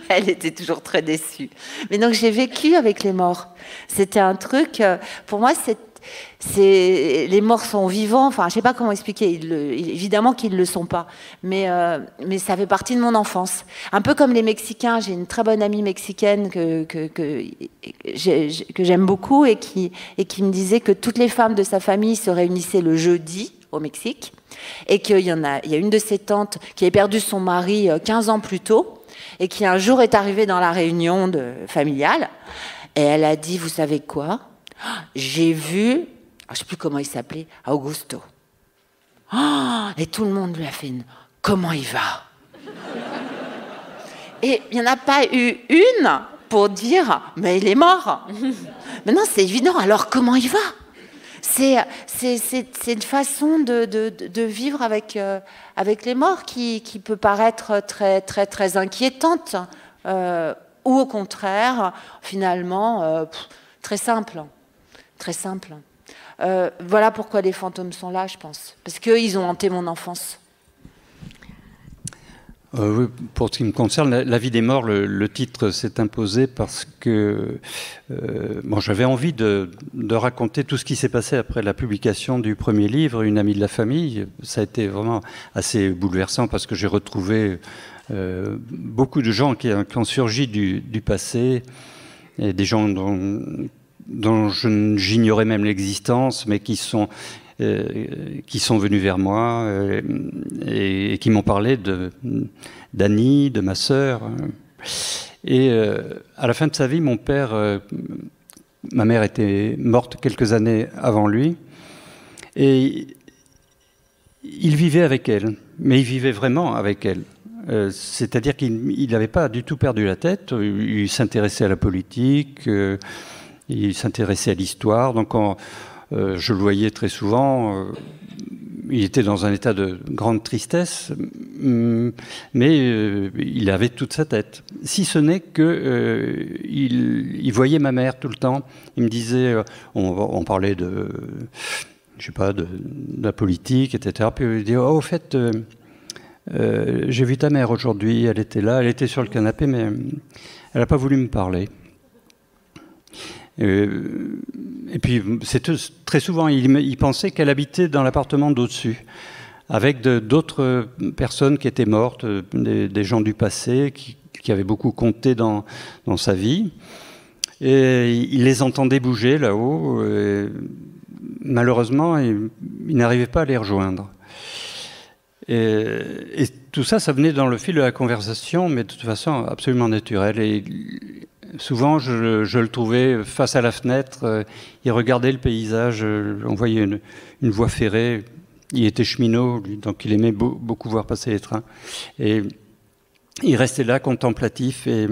Elle était toujours très déçue. Mais donc, j'ai vécu avec les morts. C'était un truc... Pour moi, les morts sont vivants. Enfin, je ne sais pas comment expliquer. Évidemment qu'ils ne le sont pas. Mais ça fait partie de mon enfance. Un peu comme les Mexicains. J'ai une très bonne amie mexicaine que j'aime beaucoup et qui me disait que toutes les femmes de sa famille se réunissaient le jeudi au Mexique et qu'il y a une de ses tantes qui avait perdu son mari 15 ans plus tôt et qui un jour est arrivée dans la réunion familiale et elle a dit, vous savez quoi ? J'ai vu, je ne sais plus comment il s'appelait, Augusto. Et tout le monde lui a fait une « Comment il va ?» Et il n'y en a pas eu une pour dire « Mais il est mort !» Mais non, c'est évident, alors comment il va ? C'est une façon de vivre avec les morts qui peut paraître très, très, très inquiétante ou au contraire, finalement, très simple. Très simple. Voilà pourquoi les fantômes sont là, je pense. Parce qu'ils ont hanté mon enfance. Oui, pour ce qui me concerne, La vie des morts, le titre s'est imposé parce que j'avais envie de raconter tout ce qui s'est passé après la publication du premier livre, Une amie de la famille. Ça a été vraiment assez bouleversant parce que j'ai retrouvé beaucoup de gens qui ont surgi du passé, et des gens dont j'ignorais même l'existence, mais qui sont venus vers moi et qui m'ont parlé d'Annie, de ma sœur. Et à la fin de sa vie, mon père, ma mère était morte quelques années avant lui, et il vivait avec elle, mais il vivait vraiment avec elle. C'est-à-dire qu'il n'avait pas du tout perdu la tête, il s'intéressait à la politique, il s'intéressait à l'histoire, donc je le voyais très souvent. Il était dans un état de grande tristesse, mais il avait toute sa tête. Si ce n'est qu'il voyait ma mère tout le temps. Il me disait, on parlait de la politique, etc. Puis il dit, au fait, j'ai vu ta mère aujourd'hui, elle était là, elle était sur le canapé, mais elle n'a pas voulu me parler. Et puis, très souvent, il pensait qu'elle habitait dans l'appartement d'au-dessus, avec d'autres personnes qui étaient mortes, des gens du passé, qui avaient beaucoup compté dans sa vie. Et il les entendait bouger là-haut. Malheureusement, il n'arrivait pas à les rejoindre. Et tout ça, ça venait dans le fil de la conversation, mais de toute façon absolument naturelle. Et souvent, je le trouvais face à la fenêtre. Il regardait le paysage. On voyait une voie ferrée. Il était cheminot, donc il aimait beaucoup voir passer les trains. Et il restait là, contemplatif, et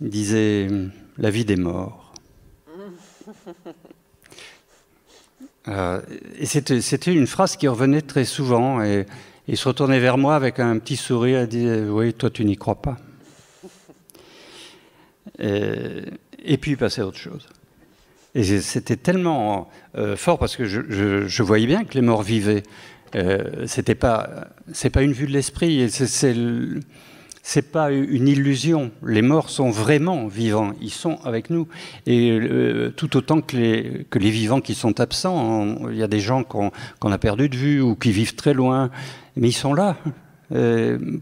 il disait « La vie des morts ». Et c'était une phrase qui revenait très souvent. Et il se retournait vers moi avec un petit sourire et disait « Oui, toi, tu n'y crois pas ». Et puis il passait à autre chose. Et c'était tellement fort parce que je voyais bien que les morts vivaient. C'est pas une vue de l'esprit, c'est pas une illusion. Les morts sont vraiment vivants, ils sont avec nous. Et tout autant que les vivants qui sont absents, il y a des gens qu'on a perdu de vue ou qui vivent très loin, mais ils sont là.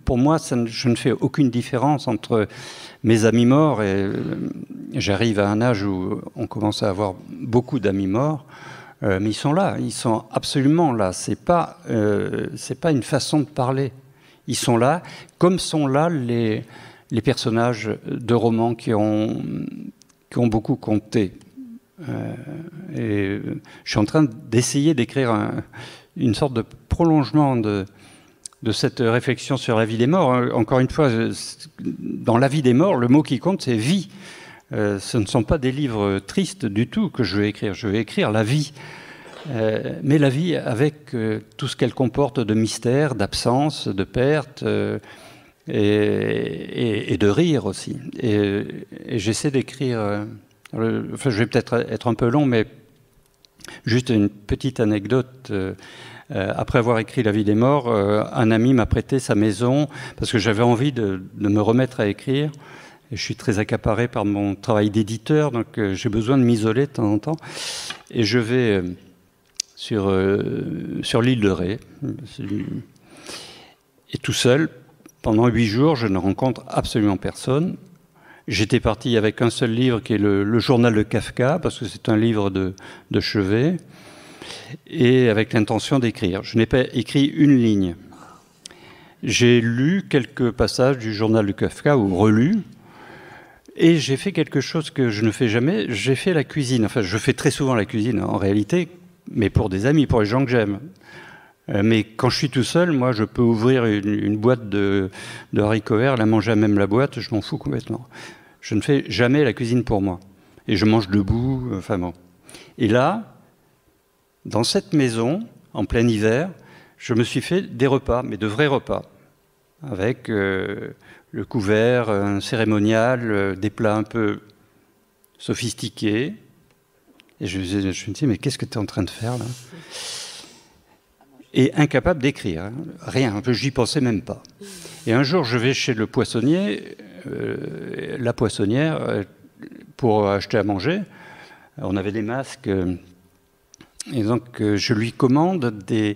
Pour moi, je ne fais aucune différence entre mes amis morts, et j'arrive à un âge où on commence à avoir beaucoup d'amis morts, mais ils sont là, ils sont absolument là. C'est pas une façon de parler. Ils sont là, comme sont là les personnages de romans qui ont beaucoup compté. Et je suis en train d'essayer d'écrire une sorte de prolongement de cette réflexion sur la vie des morts. Encore une fois, dans la vie des morts, le mot qui compte, c'est vie. Ce ne sont pas des livres tristes du tout que je vais écrire. Je vais écrire la vie. Mais la vie avec tout ce qu'elle comporte de mystère, d'absence, de perte et de rire aussi. Et j'essaie d'écrire... je vais peut-être être un peu long, mais juste une petite anecdote... après avoir écrit La vie des morts, un ami m'a prêté sa maison parce que j'avais envie de me remettre à écrire. Et je suis très accaparé par mon travail d'éditeur, donc j'ai besoin de m'isoler de temps en temps. Et je vais sur l'île de Ré. Et tout seul, pendant 8 jours, je ne rencontre absolument personne. J'étais parti avec un seul livre qui est le journal de Kafka, parce que c'est un livre de chevet, et avec l'intention d'écrire. Je n'ai pas écrit une ligne. J'ai lu quelques passages du journal de Kafka, ou relu, et j'ai fait quelque chose que je ne fais jamais, j'ai fait la cuisine. Enfin, je fais très souvent la cuisine, en réalité, mais pour des amis, pour les gens que j'aime. Mais quand je suis tout seul, moi, je peux ouvrir une boîte de haricots verts, la manger à même la boîte, je m'en fous complètement. Je ne fais jamais la cuisine pour moi. Et je mange debout, enfin bon. Et là, dans cette maison, en plein hiver, je me suis fait des repas, mais de vrais repas, avec le couvert, un cérémonial, des plats un peu sophistiqués. Et je me dis, mais qu'est-ce que tu es en train de faire là ? Et incapable d'écrire, hein. Rien, je n'y pensais même pas. Et un jour, je vais chez le poissonnier, la poissonnière, pour acheter à manger. On avait des masques, et donc je lui commande des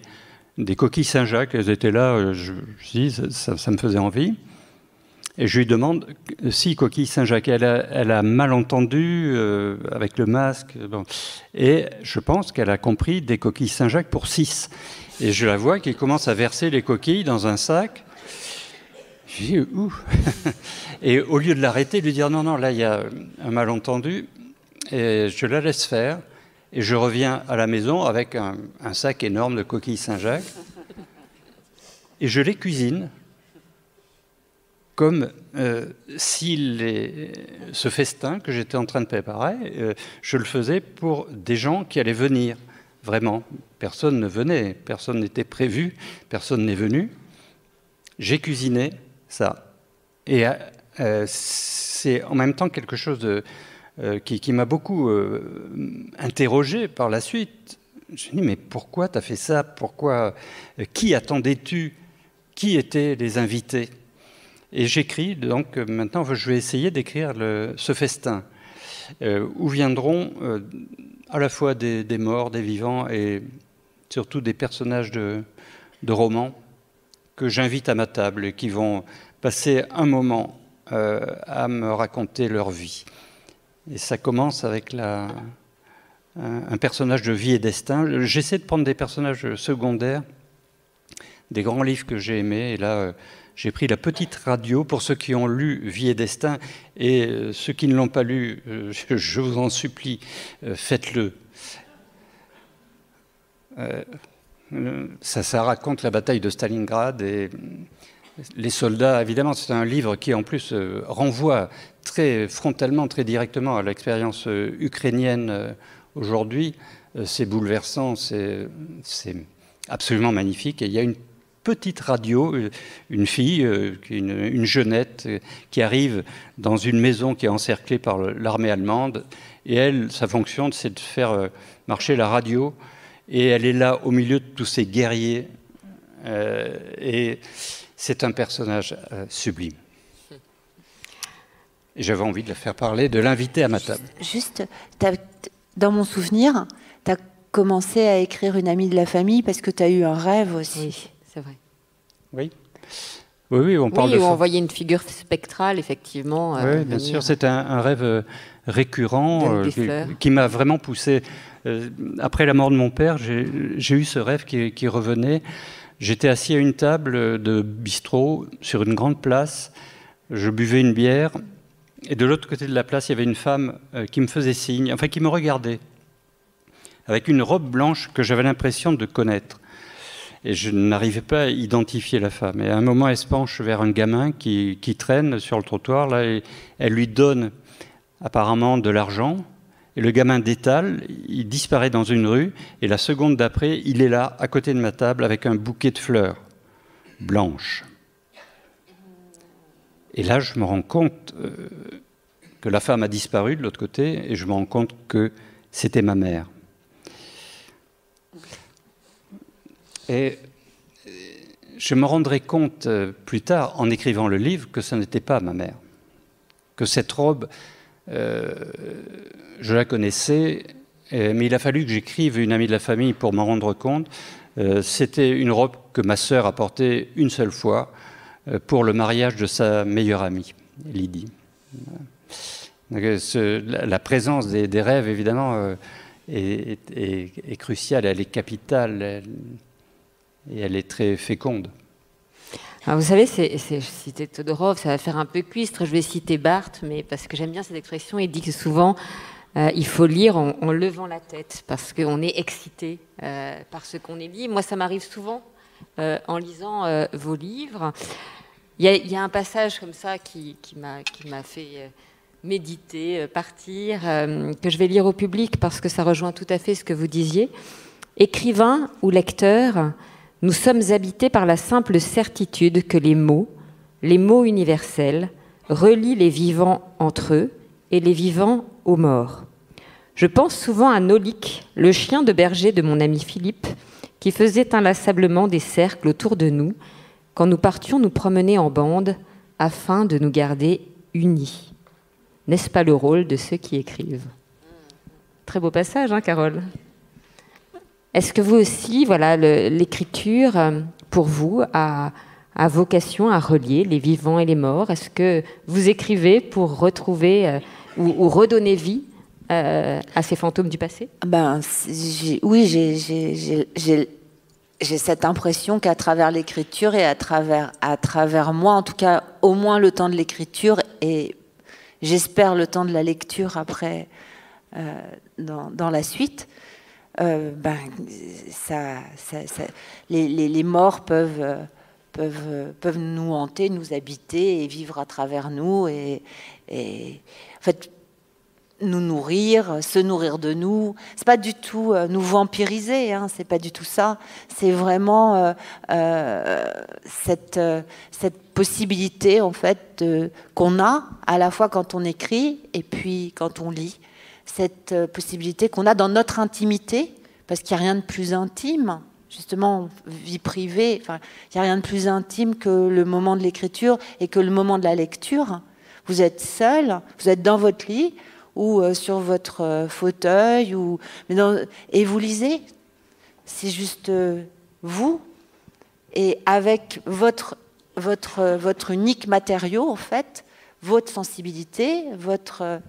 coquilles Saint-Jacques. Elles étaient là, je dis, ça me faisait envie. Et je lui demande si coquilles Saint-Jacques. Elle a mal entendu avec le masque. Bon. Et je pense qu'elle a compris des coquilles Saint-Jacques pour 6. Et je la vois qui commence à verser les coquilles dans un sac. Je dis, ouh. Et au lieu de l'arrêter, lui dire, non, là, il y a un malentendu. Et je la laisse faire. Et je reviens à la maison avec un sac énorme de coquilles Saint-Jacques. Et je les cuisine comme si ce festin que j'étais en train de préparer, je le faisais pour des gens qui allaient venir. Vraiment, personne ne venait, personne n'était prévu, personne n'est venu. J'ai cuisiné ça. Et c'est en même temps quelque chose qui m'a beaucoup interrogé par la suite. Je me suis dit, mais pourquoi tu as fait ça ? Qui attendais-tu ? Qui étaient les invités ? Et j'écris, donc maintenant je vais essayer d'écrire ce festin, où viendront à la fois des morts, des vivants, et surtout des personnages de romans que j'invite à ma table et qui vont passer un moment à me raconter leur vie. Et ça commence avec un personnage de vie et destin. J'essaie de prendre des personnages secondaires, des grands livres que j'ai aimés, et là, j'ai pris la petite radio pour ceux qui ont lu Vie et Destin, et ceux qui ne l'ont pas lu, je vous en supplie, faites-le. Ça raconte la bataille de Stalingrad et les soldats. Évidemment, c'est un livre qui en plus renvoie très frontalement, très directement à l'expérience ukrainienne aujourd'hui. C'est bouleversant, c'est absolument magnifique. Et il y a une petite radio, une fille, une jeunette qui arrive dans une maison qui est encerclée par l'armée allemande. Et elle, sa fonction, c'est de faire marcher la radio. Et elle est là au milieu de tous ces guerriers. Et c'est un personnage sublime. Et j'avais envie de la faire parler, de l'inviter à ma table. Juste, dans mon souvenir, tu as commencé à écrire Une amie de la famille parce que tu as eu un rêve aussi. Oui, c'est vrai. Oui. Oui, on parle de... on voyait une figure spectrale, effectivement. Oui, bien sûr, c'est un rêve récurrent qui m'a vraiment poussé. Après la mort de mon père, j'ai eu ce rêve qui revenait. J'étais assis à une table de bistrot sur une grande place. Je buvais une bière. Et de l'autre côté de la place, il y avait une femme qui me faisait signe, enfin qui me regardait, avec une robe blanche que j'avais l'impression de connaître. Et je n'arrivais pas à identifier la femme. Et à un moment, elle se penche vers un gamin qui traîne sur le trottoir, là, et elle lui donne apparemment de l'argent. Et le gamin détale, il disparaît dans une rue, et la seconde d'après, il est là, à côté de ma table, avec un bouquet de fleurs blanches. Et là, je me rends compte que la femme a disparu de l'autre côté, et je me rends compte que c'était ma mère. Et je me rendrai compte plus tard, en écrivant le livre, que ce n'était pas ma mère. Que cette robe, je la connaissais, mais il a fallu que j'écrive Une amie de la famille pour m'en rendre compte. C'était une robe que ma sœur a portée une seule fois pour le mariage de sa meilleure amie, Lydie. Donc, la présence des rêves, évidemment, est cruciale, elle est capitale, et elle est très féconde. Alors vous savez, je citais Todorov, ça va faire un peu cuistre, je vais citer Barthes, mais parce que j'aime bien cette expression, il dit que souvent, il faut lire en levant la tête, parce qu'on est excité par ce qu'on est lu. Moi, ça m'arrive souvent en lisant vos livres. Il y a un passage comme ça qui m'a fait méditer, partir, que je vais lire au public, parce que ça rejoint tout à fait ce que vous disiez. Écrivain ou lecteur, nous sommes habités par la simple certitude que les mots universels, relient les vivants entre eux et les vivants aux morts. Je pense souvent à Nolik, le chien de berger de mon ami Philippe, qui faisait inlassablement des cercles autour de nous quand nous partions nous promener en bande afin de nous garder unis. N'est-ce pas le rôle de ceux qui écrivent ? Très beau passage, hein, Carole ? Est-ce que vous aussi, voilà, l'écriture, pour vous, a vocation à relier les vivants et les morts ? Est-ce que vous écrivez pour retrouver ou redonner vie à ces fantômes du passé ? Oui, j'ai cette impression qu'à travers l'écriture et à travers moi, en tout cas, au moins le temps de l'écriture et j'espère le temps de la lecture après, dans la suite, les morts peuvent nous hanter, nous habiter et vivre à travers nous et en fait nous nourrir, se nourrir de nous. C'est pas du tout nous vampiriser, hein, c'est pas du tout ça. C'est vraiment cette possibilité en fait qu'on a à la fois quand on écrit et puis quand on lit. Cette possibilité qu'on a dans notre intimité, parce qu'il n'y a rien de plus intime, justement, vie privée, enfin, il n'y a rien de plus intime que le moment de l'écriture et que le moment de la lecture. Vous êtes seul, vous êtes dans votre lit ou sur votre fauteuil, et vous lisez. C'est juste vous, et avec votre unique matériau, en fait, votre sensibilité,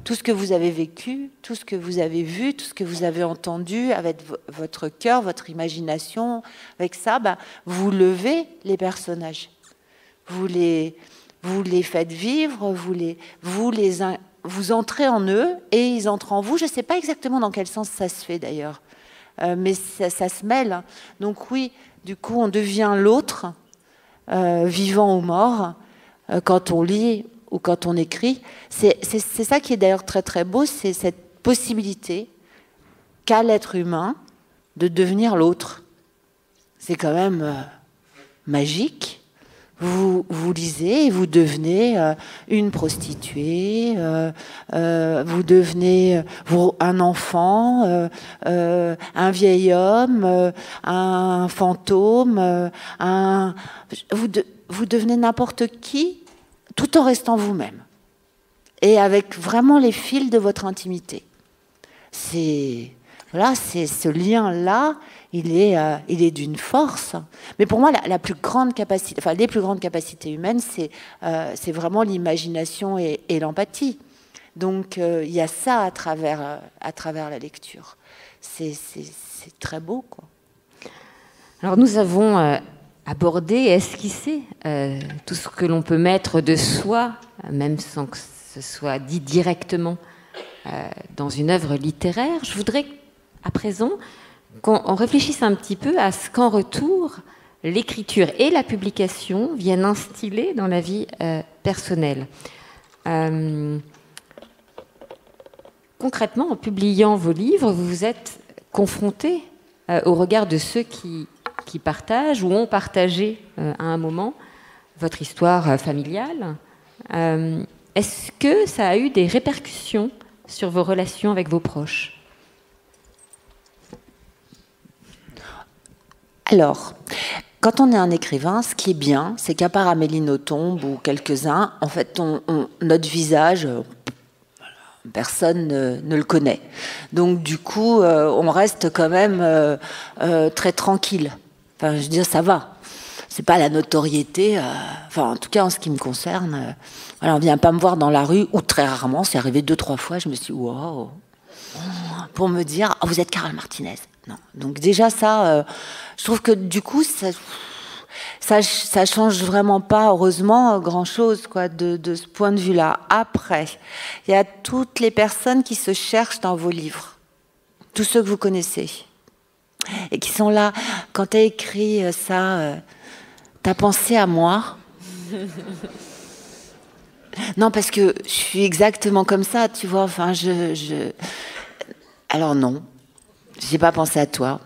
tout ce que vous avez vécu, tout ce que vous avez vu, tout ce que vous avez entendu, avec votre cœur, votre imagination, avec ça, vous levez les personnages. vous les faites vivre, vous entrez en eux et ils entrent en vous. Je ne sais pas exactement dans quel sens ça se fait d'ailleurs, mais ça se mêle. Donc oui, du coup, on devient l'autre, vivant ou mort, quand on lit ou quand on écrit. C'est ça qui est d'ailleurs très très beau, c'est cette possibilité qu'a l'être humain de devenir l'autre. C'est quand même magique. Vous lisez et vous devenez une prostituée, vous devenez un enfant, un vieil homme, un fantôme, vous devenez n'importe qui, tout en restant vous-même. Et avec vraiment les fils de votre intimité. C'est ce lien-là, il est d'une force. Mais pour moi, la plus grande capacité, enfin les plus grandes capacités humaines, c'est vraiment l'imagination et l'empathie. Donc il y a ça à travers la lecture. C'est très beau, quoi. Alors nous avons abordé et esquissé tout ce que l'on peut mettre de soi, même sans que ce soit dit directement dans une œuvre littéraire. Je voudrais à présent qu'on réfléchisse un petit peu à ce qu'en retour, l'écriture et la publication viennent instiller dans la vie personnelle. Concrètement, en publiant vos livres, vous vous êtes confronté au regard de ceux qui partagent ou ont partagé à un moment votre histoire familiale. Est-ce que ça a eu des répercussions sur vos relations avec vos proches ? Alors, quand on est un écrivain, ce qui est bien, c'est qu'à part Amélie Nothomb ou quelques-uns, en fait, notre visage, personne ne le connaît. Donc, du coup, on reste quand même très tranquille. Enfin, je veux dire, ça va. C'est pas la notoriété. Enfin, en tout cas, en ce qui me concerne, voilà, on vient pas me voir dans la rue, ou très rarement, c'est arrivé 2-3 fois, je me suis dit, wow, pour me dire, oh, vous êtes Carole Martinez. Non. Donc déjà ça, je trouve que du coup ça change vraiment pas, heureusement, grand-chose quoi de ce point de vue-là. Après, il y a toutes les personnes qui se cherchent dans vos livres, tous ceux que vous connaissez et qui sont là. Quand tu as écrit ça, t'as pensé à moi? Non, parce que je suis exactement comme ça, tu vois. Enfin, alors non. J'ai pas pensé à toi.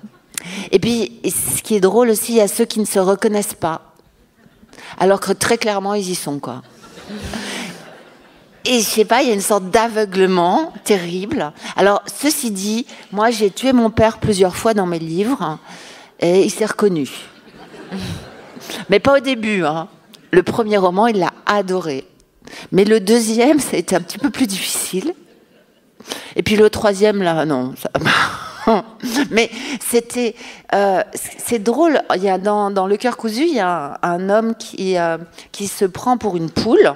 Et puis, ce qui est drôle aussi, il y a ceux qui ne se reconnaissent pas. Alors que très clairement, ils y sont, quoi. Et je sais pas, il y a une sorte d'aveuglement terrible. Alors, ceci dit, moi, j'ai tué mon père plusieurs fois dans mes livres et il s'est reconnu. Mais pas au début, hein. Le premier roman, il l'a adoré. Mais le deuxième, ça a été un petit peu plus difficile. Et puis le troisième, là, non. Ça... Mais c'était, c'est drôle. Il y a dans Le Cœur cousu, il y a un homme qui se prend pour une poule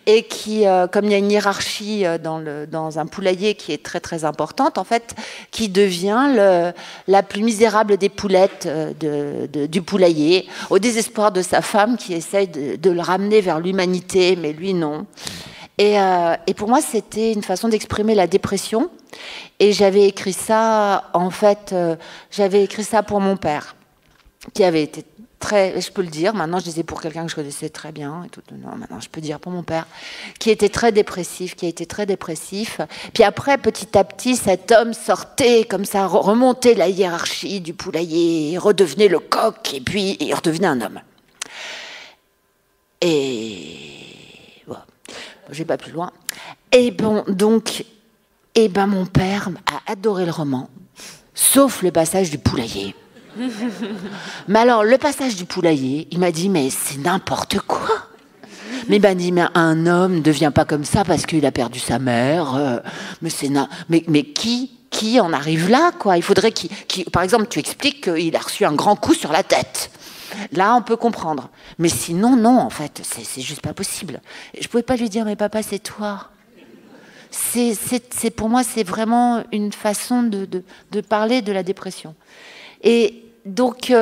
et qui, comme il y a une hiérarchie dans un poulailler qui est très très importante, en fait, qui devient la plus misérable des poulettes du poulailler, au désespoir de sa femme qui essaye de le ramener vers l'humanité, mais lui non. Et pour moi, c'était une façon d'exprimer la dépression. Et j'avais écrit ça, en fait, j'avais écrit ça pour mon père, qui avait été très, je peux le dire, maintenant je disais pour quelqu'un que je connaissais très bien, et tout, non, maintenant je peux dire pour mon père, qui a été très dépressif. Puis après, petit à petit, cet homme sortait comme ça, remontait la hiérarchie du poulailler, redevenait le coq, et puis il redevenait un homme. Et bon, je vais pas plus loin. Et bon, donc, mon père a adoré le roman, sauf le passage du poulailler. Mais alors, le passage du poulailler, il m'a dit, mais c'est n'importe quoi. Mais il m'a dit, mais un homme ne devient pas comme ça parce qu'il a perdu sa mère. Mais qui en arrive là, quoi? Il faudrait par exemple, tu expliques qu'il a reçu un grand coup sur la tête. Là, on peut comprendre. Mais sinon, non, en fait, c'est juste pas possible. Je pouvais pas lui dire, mais papa, c'est toi. Pour moi, c'est vraiment une façon de parler de la dépression. Et donc,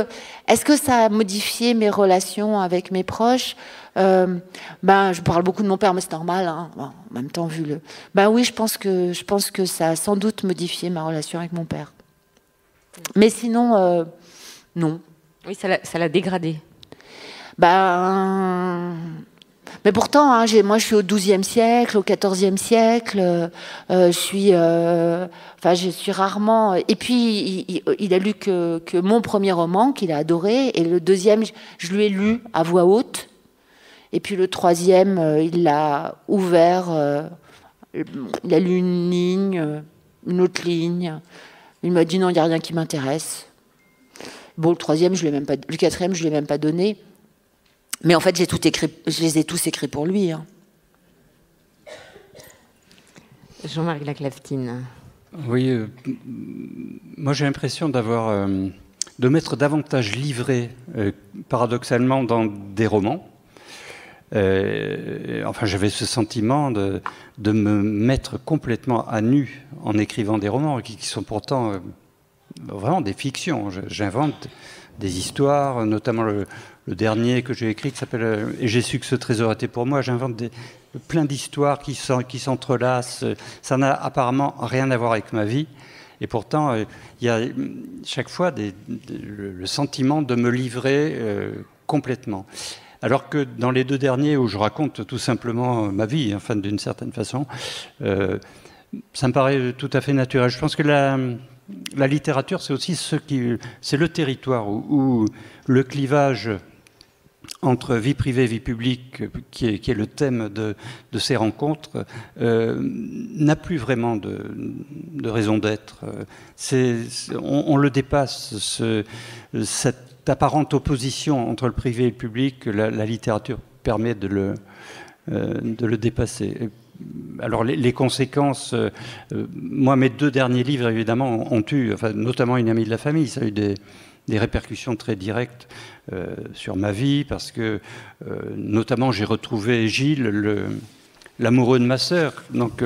est-ce que ça a modifié mes relations avec mes proches? Je parle beaucoup de mon père, mais c'est normal. Hein. Bon, en même temps, vu le... oui, je pense que ça a sans doute modifié ma relation avec mon père. Mais sinon, non. Oui, ça l'a dégradé. Mais pourtant, hein, moi, je suis au XIIe siècle, au XIVe siècle. Je suis rarement. Et puis, il a lu que mon premier roman qu'il a adoré, et le deuxième, je lui ai lu à voix haute. Et puis le troisième, il l'a ouvert. Il a lu une ligne, une autre ligne. Il m'a dit non, il n'y a rien qui m'intéresse. Bon, le troisième, le quatrième, je ne l'ai même pas donné. Mais en fait, je les ai tous écrits pour lui. Hein. Jean-Marie Laclaftine. Oui, moi j'ai l'impression de m'être davantage livré, paradoxalement, dans des romans. J'avais ce sentiment de me mettre complètement à nu en écrivant des romans qui sont pourtant vraiment des fictions. J'invente des histoires, notamment le dernier que j'ai écrit qui s'appelle « Et j'ai su que ce trésor était pour moi ». J'invente plein d'histoires qui s'entrelacent. Ça n'a apparemment rien à voir avec ma vie. Et pourtant, il y a chaque fois le sentiment de me livrer complètement. Alors que dans les deux derniers, où je raconte tout simplement ma vie, enfin d'une certaine façon, ça me paraît tout à fait naturel. Je pense que la littérature, c'est aussi c'est le territoire où le clivage entre vie privée et vie publique, qui est le thème de ces rencontres, n'a plus vraiment de raison d'être. On le dépasse, cette apparente opposition entre le privé et le public, la littérature permet de le dépasser. Alors les conséquences, moi mes deux derniers livres évidemment ont eu, notamment Une amie de la famille, ça a eu des répercussions très directes sur ma vie, parce que notamment j'ai retrouvé Gilles, l'amoureux de ma sœur. Donc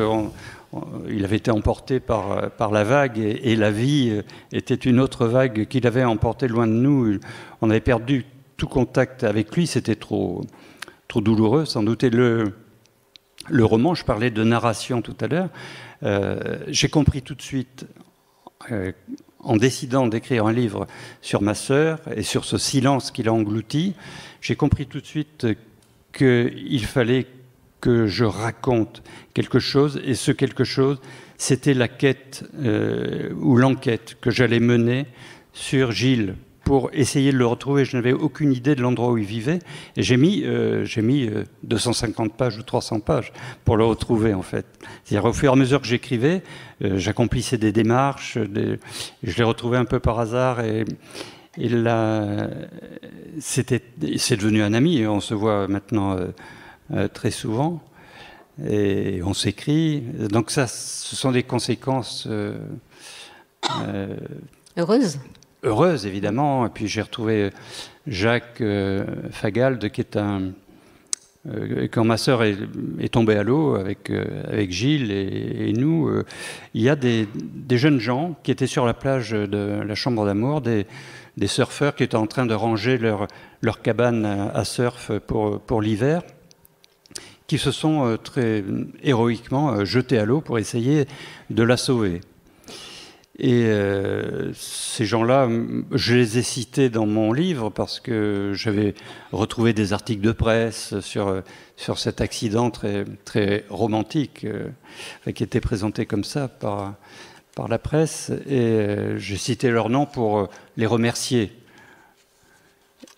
il avait été emporté par la vague, et la vie était une autre vague qu'il avait emporté loin de nous. On avait perdu tout contact avec lui, c'était trop douloureux sans doute. Et le roman, je parlais de narration tout à l'heure, j'ai compris tout de suite, en décidant d'écrire un livre sur ma sœur et sur ce silence qu'il a englouti, j'ai compris tout de suite qu'il fallait que je raconte quelque chose, et ce quelque chose, c'était la quête ou l'enquête que j'allais mener sur Gilles, pour essayer de le retrouver. Je n'avais aucune idée de l'endroit où il vivait, et j'ai mis 250 pages ou 300 pages pour le retrouver, en fait. C'est-à-dire, au fur et à mesure que j'écrivais, j'accomplissais des démarches, je l'ai retrouvé un peu par hasard, et là, c'est devenu un ami, et on se voit maintenant très souvent, et on s'écrit. Donc ça, ce sont des conséquences heureuse, évidemment. Et puis j'ai retrouvé Jacques Fagalde, qui est quand ma sœur est tombée à l'eau avec Gilles et nous, il y a des jeunes gens qui étaient sur la plage de la Chambre d'Amour, des surfeurs qui étaient en train de ranger leur cabane à surf pour l'hiver, qui se sont très héroïquement jetés à l'eau pour essayer de la sauver. Et ces gens-là, je les ai cités dans mon livre parce que j'avais retrouvé des articles de presse sur cet accident très, très romantique qui était présenté comme ça par la presse, et j'ai cité leur nom pour les remercier.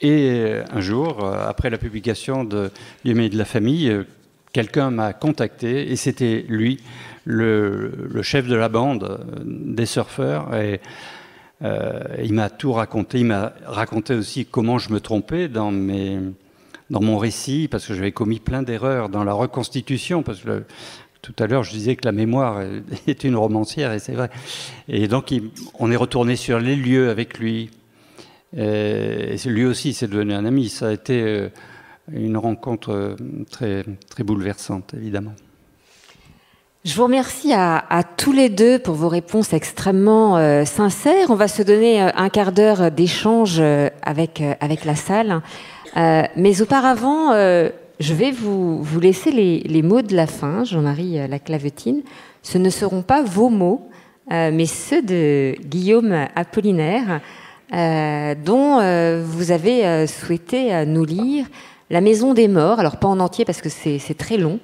Et un jour, après la publication du Mail de la famille, quelqu'un m'a contacté, et c'était lui, le chef de la bande des surfeurs, et il m'a tout raconté. Il m'a raconté aussi comment je me trompais dans mon récit, parce que j'avais commis plein d'erreurs dans la reconstitution, parce que tout à l'heure je disais que la mémoire est une romancière, et c'est vrai. Et donc on est retourné sur les lieux avec lui, et lui aussi c'est devenu un ami. Ça a été une rencontre très, très bouleversante, évidemment. Je vous remercie à tous les deux pour vos réponses extrêmement sincères. On va se donner un quart d'heure d'échange avec la salle. Mais auparavant, je vais vous laisser les mots de la fin, Jean-Marie Laclavetine. Ce ne seront pas vos mots, mais ceux de Guillaume Apollinaire, dont vous avez souhaité nous lire La Maison des Morts. Alors pas en entier parce que c'est très long,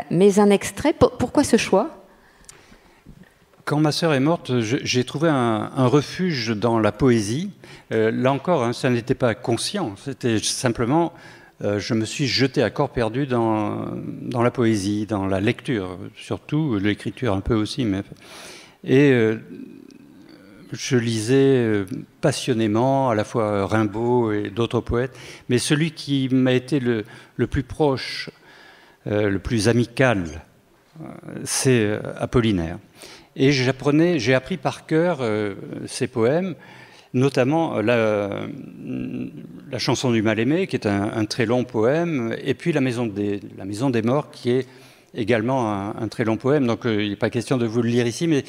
mais un extrait. Pourquoi ce choix ? Quand ma sœur est morte, j'ai trouvé un refuge dans la poésie. Là encore, ça n'était pas conscient. C'était simplement, je me suis jeté à corps perdu dans la poésie, dans la lecture, surtout l'écriture un peu aussi. Et je lisais passionnément, à la fois Rimbaud et d'autres poètes. Mais celui qui m'a été le plus proche, le plus amical, c'est Apollinaire. Et j'ai appris par cœur ses poèmes, notamment la chanson du mal-aimé, qui est un très long poème, et puis la maison des morts, qui est également un très long poème. Donc il n'est pas question de vous le lire ici, mais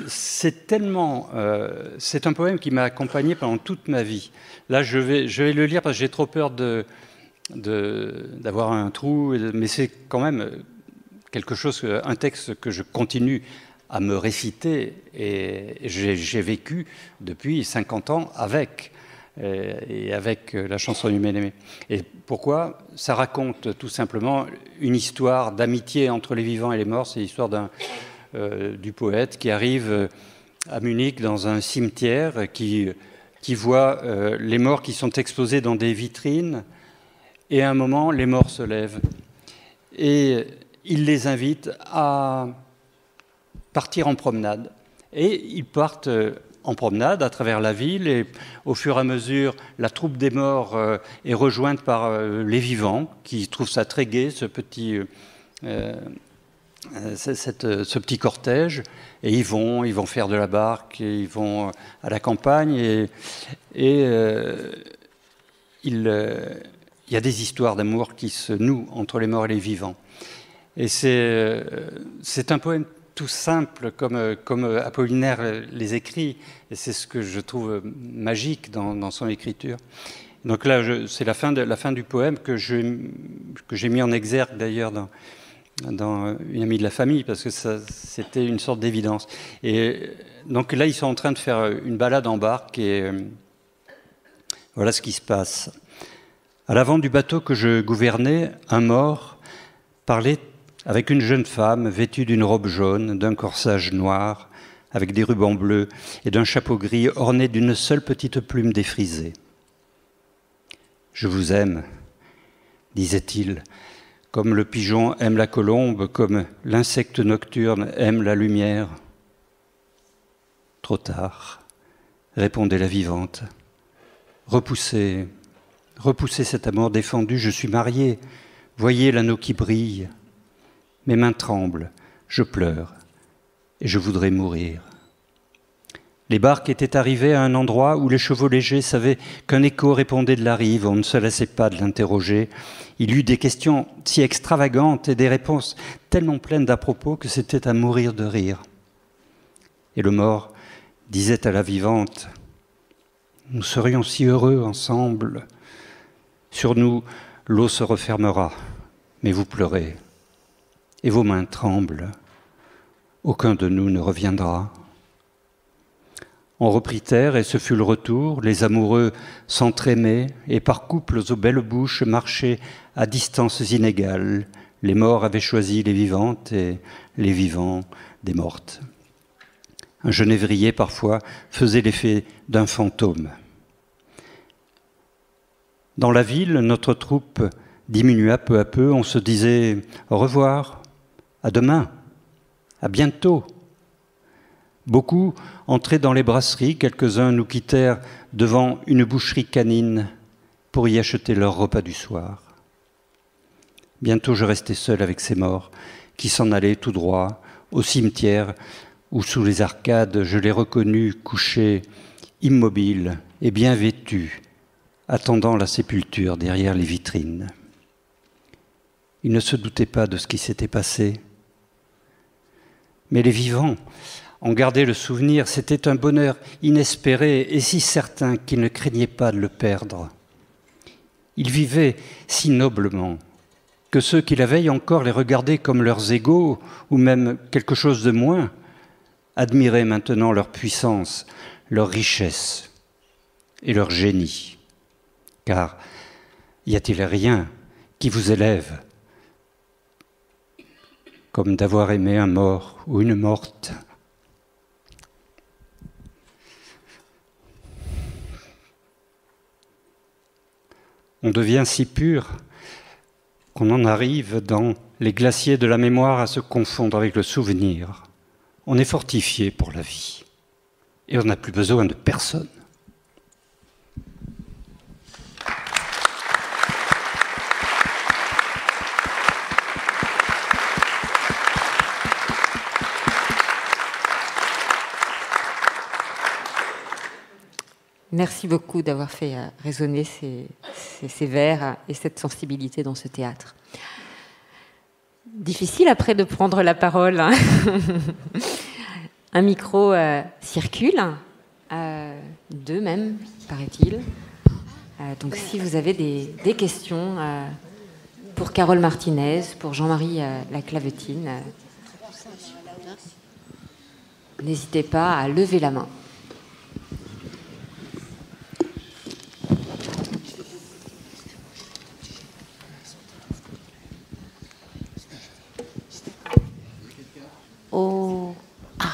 c'est un poème qui m'a accompagné pendant toute ma vie. Là, je vais le lire parce que j'ai trop peur d'avoir un trou, mais c'est quand même un texte que je continue à me réciter, et j'ai vécu depuis 50 ans avec la chanson du mal-aimé. Et pourquoi ? Ça raconte tout simplement une histoire d'amitié entre les vivants et les morts. C'est l'histoire du poète qui arrive à Munich dans un cimetière, qui voit les morts qui sont exposés dans des vitrines, et à un moment, les morts se lèvent. Et il les invite à partir en promenade. Et ils partent en promenade à travers la ville, et au fur et à mesure, la troupe des morts est rejointe par les vivants, qui trouvent ça très gai, ce petit cortège, et ils vont faire de la barque, et ils vont à la campagne, et il y a des histoires d'amour qui se nouent entre les morts et les vivants. Et c'est un poème tout simple, comme Apollinaire les écrit, et c'est ce que je trouve magique dans son écriture. Donc là, c'est la fin du poème que j'ai mis en exergue d'ailleurs dans Une amie de la famille, parce que c'était une sorte d'évidence. Et donc là, ils sont en train de faire une balade en barque, et voilà ce qui se passe. À l'avant du bateau que je gouvernais, un mort parlait avec une jeune femme vêtue d'une robe jaune, d'un corsage noir, avec des rubans bleus et d'un chapeau gris orné d'une seule petite plume défrisée. « Je vous aime, disait-il, comme le pigeon aime la colombe, comme l'insecte nocturne aime la lumière. »« Trop tard, répondait la vivante. Repoussez cet amour défendu, je suis mariée, voyez l'anneau qui brille. Mes mains tremblent, je pleure, et je voudrais mourir. » Les barques étaient arrivées à un endroit où les chevaux légers savaient qu'un écho répondait de la rive. On ne se lassait pas de l'interroger. Il eut des questions si extravagantes et des réponses tellement pleines d'à propos que c'était à mourir de rire. Et le mort disait à la vivante : « Nous serions si heureux ensemble. Sur nous, l'eau se refermera, mais vous pleurez. Et vos mains tremblent. Aucun de nous ne reviendra. » On reprit terre et ce fut le retour. Les amoureux s'entraînaient et par couples aux belles bouches marchaient à distances inégales. Les morts avaient choisi les vivantes et les vivants des mortes. Un genévrier parfois faisait l'effet d'un fantôme. Dans la ville, notre troupe diminua peu à peu. On se disait au revoir. À demain, à bientôt. Beaucoup entraient dans les brasseries, quelques-uns nous quittèrent devant une boucherie canine pour y acheter leur repas du soir. Bientôt je restais seul avec ces morts qui s'en allaient tout droit au cimetière où sous les arcades je les reconnus couchés, immobiles et bien vêtus, attendant la sépulture derrière les vitrines. Ils ne se doutaient pas de ce qui s'était passé. Mais les vivants en gardaient le souvenir. C'était un bonheur inespéré et si certain qu'ils ne craignaient pas de le perdre. Ils vivaient si noblement que ceux qui la veille encore les regardaient comme leurs égaux ou même quelque chose de moins, admiraient maintenant leur puissance, leur richesse et leur génie. Car y a-t-il rien qui vous élève comme d'avoir aimé un mort ou une morte? On devient si pur qu'on en arrive dans les glaciers de la mémoire à se confondre avec le souvenir. On est fortifié pour la vie et on n'a plus besoin de personne. Merci beaucoup d'avoir fait résonner ces vers et cette sensibilité dans ce théâtre. Difficile après de prendre la parole. Hein. Un micro circule, deux même, paraît-il. Donc si vous avez des questions pour Carole Martinez, pour Jean-Marie Laclavetine, n'hésitez pas à lever la main. Oh. Ah.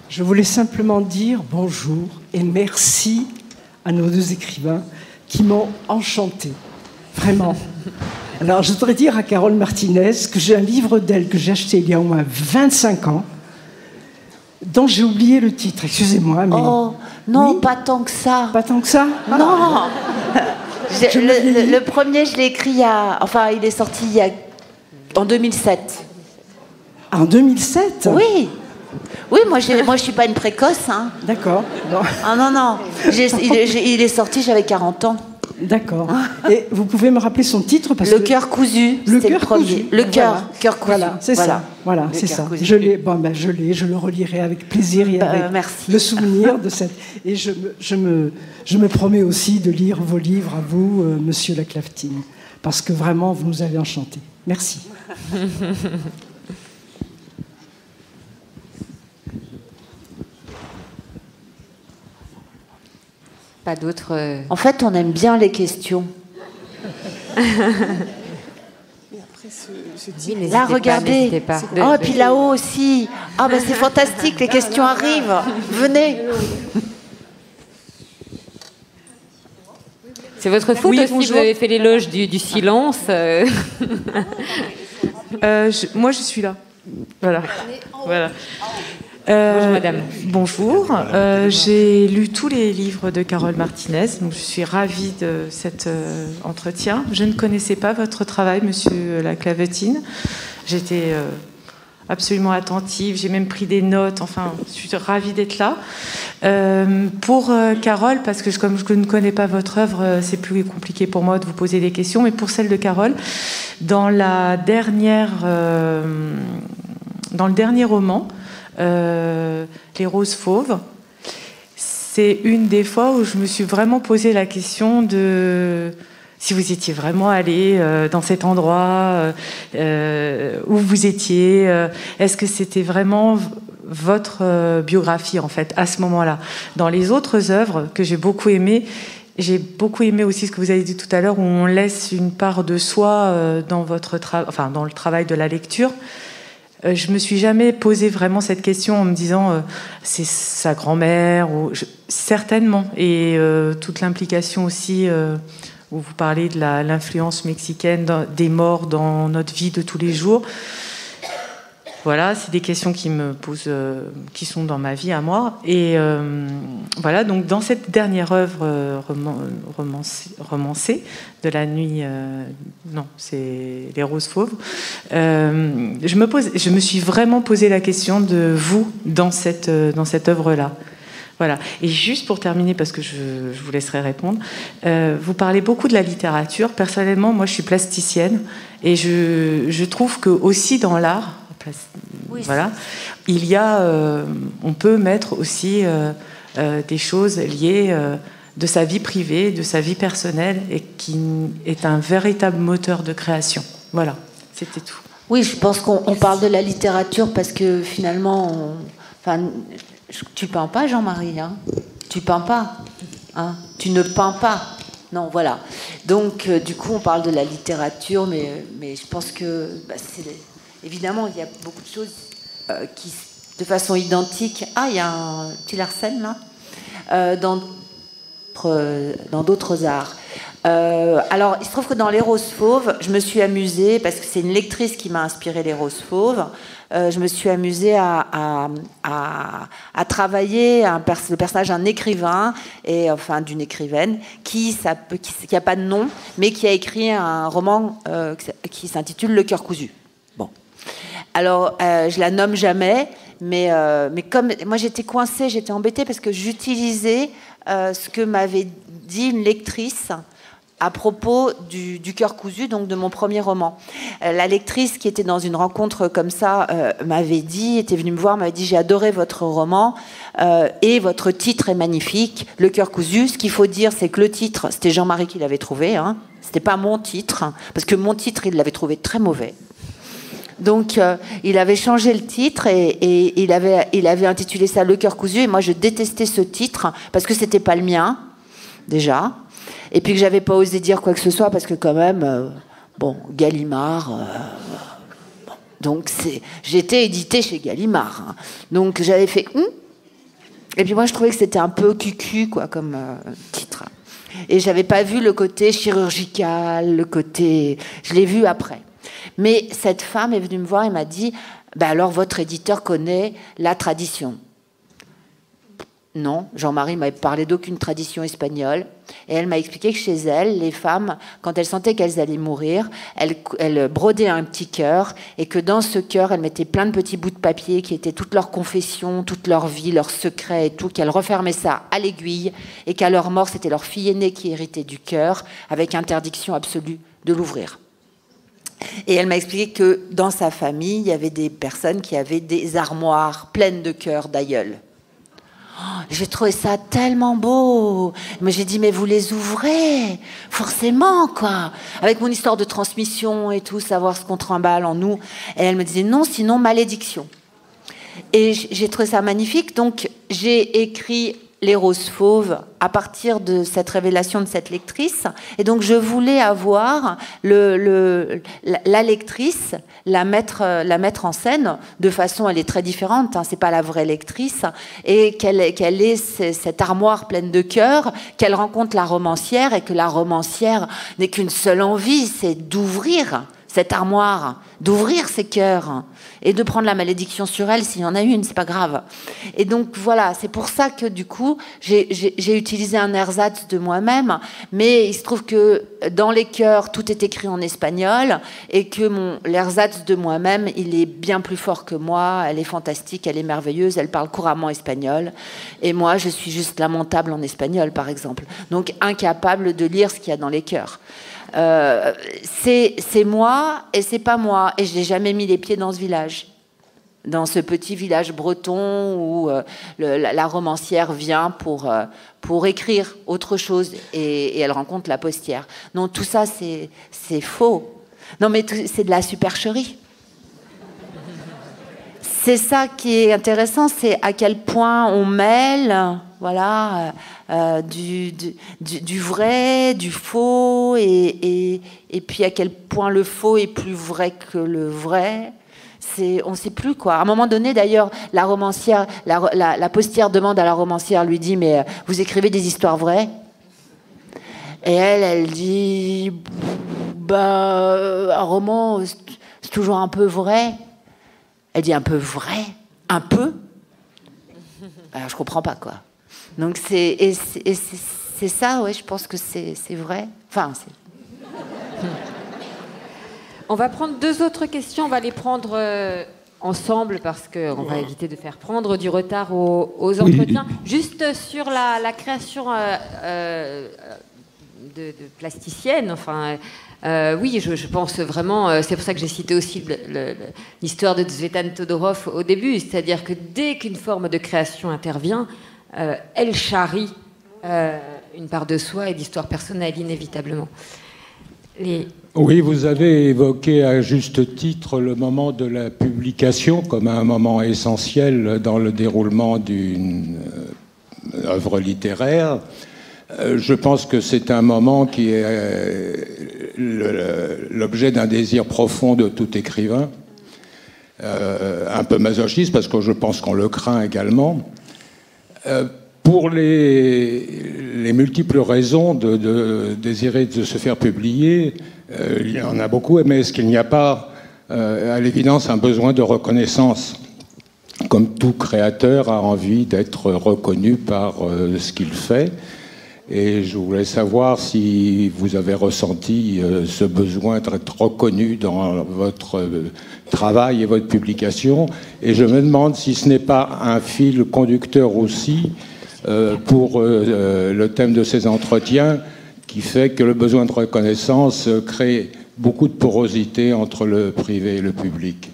Je voulais simplement dire bonjour et merci à nos deux écrivains qui m'ont enchantée, vraiment. Alors je voudrais dire à Carole Martinez que j'ai un livre d'elle que j'ai acheté il y a au moins 25 ans, dont j'ai oublié le titre, excusez-moi. Mais... Oh, non, oui, pas tant que ça. Pas tant que ça? Non. Le premier, je l'ai écrit il est sorti en 2007. En 2007? Oui. Oui, moi je suis pas une précoce. Hein. D'accord. Bon. Ah non. Il est sorti, j'avais 40 ans. D'accord. Et vous pouvez me rappeler son titre parce Le cœur cousu, c'est le premier. Le cœur cousu. Voilà, c'est ça. Voilà, c'est ça. Je l'ai. Bon, je le relirai avec plaisir et avec merci. le souvenir de cette. Et je me promets aussi de lire vos livres à vous, Monsieur Laclavetine, parce que vraiment vous nous avez enchantés. Merci. Pas d'autres... En fait, on aime bien les questions. Oui, là, regardez. Pas. Oh, et puis là-haut aussi. Ah, ben c'est fantastique, les questions arrivent. Venez. C'est votre faute aussi, bonjour. Vous avez fait l'éloge du silence. Moi, je suis là. Voilà. Bonjour madame. Bonjour, j'ai lu tous les livres de Carole Martinez, donc je suis ravie de cet entretien. Je ne connaissais pas votre travail, Monsieur Laclavetine. J'étais absolument attentive, j'ai même pris des notes, enfin, je suis ravie d'être là. Pour Carole, parce que comme je ne connais pas votre œuvre, c'est plus compliqué pour moi de vous poser des questions, mais pour celle de Carole, dans le dernier roman, Les Roses Fauves, c'est une des fois où je me suis vraiment posé la question de si vous étiez vraiment allé dans cet endroit, où vous étiez, est-ce que c'était vraiment votre biographie en fait à ce moment-là. Dans les autres œuvres que j'ai beaucoup aimées, j'ai beaucoup aimé aussi ce que vous avez dit tout à l'heure, où on laisse une part de soi dans dans le travail de la lecture. Je me suis jamais posé vraiment cette question en me disant c'est sa grand-mère ou certainement, et toute l'implication aussi où vous parlez de l'influence mexicaine des morts dans notre vie de tous les jours. Voilà, c'est des questions qui me posent, qui sont dans ma vie à moi. Et voilà, donc dans cette dernière œuvre romancée de la nuit, non, c'est Les Roses Fauves. Je me suis vraiment posé la question de vous dans cette œuvre-là. Voilà. Et juste pour terminer, parce que je vous laisserai répondre, vous parlez beaucoup de la littérature. Personnellement, moi, je suis plasticienne et je trouve que aussi dans l'art, voilà, il y a, on peut mettre aussi des choses liées de sa vie privée, de sa vie personnelle, et qui est un véritable moteur de création. Voilà, c'était tout. Oui, je pense qu'on parle de la littérature parce que finalement, tu peins pas, Jean-Marie, hein? Tu peins pas, hein? Tu ne peins pas. Non, voilà. Donc, du coup, on parle de la littérature, mais je pense que, évidemment, il y a beaucoup de choses qui, de façon identique. Ah, il y a un petit Larsen, là, dans d'autres arts. Alors, il se trouve que dans Les Roses Fauves, je me suis amusée, parce que c'est une lectrice qui m'a inspiré Les Roses Fauves, je me suis amusée à travailler le personnage d'un écrivain, d'une écrivaine, qui n'a pas de nom, mais qui a écrit un roman qui s'intitule Le cœur cousu. Bon. Alors, je la nomme jamais, mais comme moi j'étais coincée, j'étais embêtée, parce que j'utilisais ce que m'avait dit une lectrice à propos du cœur cousu, donc de mon premier roman. La lectrice qui était dans une rencontre comme ça était venue me voir, m'avait dit: j'ai adoré votre roman et votre titre est magnifique, Le cœur cousu. Ce qu'il faut dire, c'est que le titre, c'était Jean-Marie qui l'avait trouvé, hein. C'était pas mon titre, parce que mon titre, il l'avait trouvé très mauvais. Donc, il avait changé le titre et il avait intitulé ça Le cœur cousu. Et moi, je détestais ce titre parce que c'était pas le mien, déjà. Et puis que j'avais pas osé dire quoi que ce soit parce que quand même, Gallimard. Donc, j'étais éditée chez Gallimard. Hein. Donc, j'avais fait. Et puis moi, je trouvais que c'était un peu cucu, quoi, comme titre. Et j'avais pas vu le côté chirurgical, le côté. Je l'ai vu après. Mais cette femme est venue me voir et m'a dit: alors votre éditeur connaît la tradition. Non, Jean-Marie m'avait parlé d'aucune tradition espagnole. Et elle m'a expliqué que chez elle, les femmes, quand elles sentaient qu'elles allaient mourir, elles brodaient un petit cœur, et que dans ce cœur, elles mettaient plein de petits bouts de papier qui étaient toute leur confession, toute leur vie, leurs secrets et tout, qu'elles refermaient ça à l'aiguille, et qu'à leur mort, c'était leur fille aînée qui héritait du cœur, avec interdiction absolue de l'ouvrir. Et elle m'a expliqué que dans sa famille, il y avait des personnes qui avaient des armoires pleines de cœurs d'aïeuls. J'ai trouvé ça tellement beau. Mais j'ai dit: mais vous les ouvrez, forcément, quoi. Avec mon histoire de transmission et tout, savoir ce qu'on trimballe en nous. Et elle me disait: non, sinon malédiction. Et j'ai trouvé ça magnifique. Donc, j'ai écrit Les Roses Fauves à partir de cette révélation de cette lectrice. Et donc, je voulais avoir la lectrice, la mettre en scène de façon, elle est très différente, hein, c'est pas la vraie lectrice, et qu'elle ait cette armoire pleine de cœur, qu'elle rencontre la romancière, et que la romancière n'ait qu'une seule envie, c'est d'ouvrir cette armoire, d'ouvrir ses cœurs et de prendre la malédiction sur elle s'il y en a une, c'est pas grave. Et donc voilà, c'est pour ça que du coup j'ai utilisé un ersatz de moi-même, mais il se trouve que dans les cœurs tout est écrit en espagnol et que l'ersatz de moi-même, il est bien plus fort que moi, elle est fantastique, elle est merveilleuse, elle parle couramment espagnol et moi je suis juste lamentable en espagnol par exemple, donc incapable de lire ce qu'il y a dans les cœurs. C'est moi et c'est pas moi, et je n'ai jamais mis les pieds dans ce village, dans ce petit village breton où la romancière vient pour écrire autre chose et elle rencontre la postière. Non, tout ça c'est faux. Non, mais c'est de la supercherie. C'est ça qui est intéressant, c'est à quel point on mêle, voilà, du vrai, du faux, et puis à quel point le faux est plus vrai que le vrai. On ne sait plus, quoi. À un moment donné, d'ailleurs, la romancière, la postière demande à la romancière, lui dit: mais vous écrivez des histoires vraies? Et elle dit: un roman, c'est toujours un peu vrai. Elle dit: un peu vrai? Un peu? Alors, je comprends pas, quoi. Donc, c'est ça, ouais, je pense que c'est vrai. Enfin, On va prendre deux autres questions. On va les prendre ensemble parce qu'on va éviter de faire prendre du retard aux entretiens. Oui. Juste sur la création de plasticiennes, enfin... oui, je pense vraiment, c'est pour ça que j'ai cité aussi l'histoire de Tzvetan Todorov au début, c'est-à-dire que dès qu'une forme de création intervient, elle charrie une part de soi et d'histoire personnelle, inévitablement. Oui, vous avez évoqué à juste titre le moment de la publication comme un moment essentiel dans le déroulement d'une œuvre littéraire. Je pense que c'est un moment qui est l'objet d'un désir profond de tout écrivain, un peu masochiste parce que je pense qu'on le craint également. Pour les multiples raisons de désirer de se faire publier, il y en a beaucoup, mais est-ce qu'il n'y a pas, à l'évidence, un besoin de reconnaissance ? Comme tout créateur a envie d'être reconnu par ce qu'il fait. Et je voulais savoir si vous avez ressenti ce besoin d'être reconnu dans votre travail et votre publication. Et je me demande si ce n'est pas un fil conducteur aussi pour le thème de ces entretiens qui fait que le besoin de reconnaissance crée beaucoup de porosité entre le privé et le public.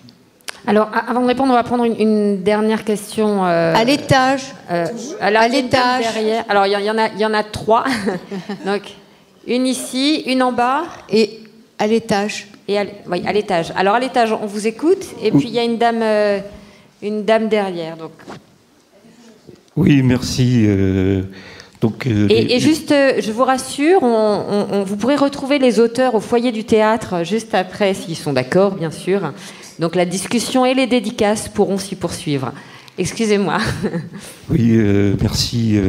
Alors, avant de répondre, on va prendre une dernière question. À l'étage. À l'étage. Derrière. Alors, il y en a 3. Donc, une ici, une en bas. Et à l'étage. Oui, à l'étage. Alors, à l'étage, on vous écoute. Et puis, il y a une dame derrière. Donc. Oui, merci. Et juste, je vous rassure, vous pourrez retrouver les auteurs au foyer du théâtre juste après, s'ils sont d'accord, bien sûr. Donc la discussion et les dédicaces pourront s'y poursuivre. Excusez-moi. Oui, merci.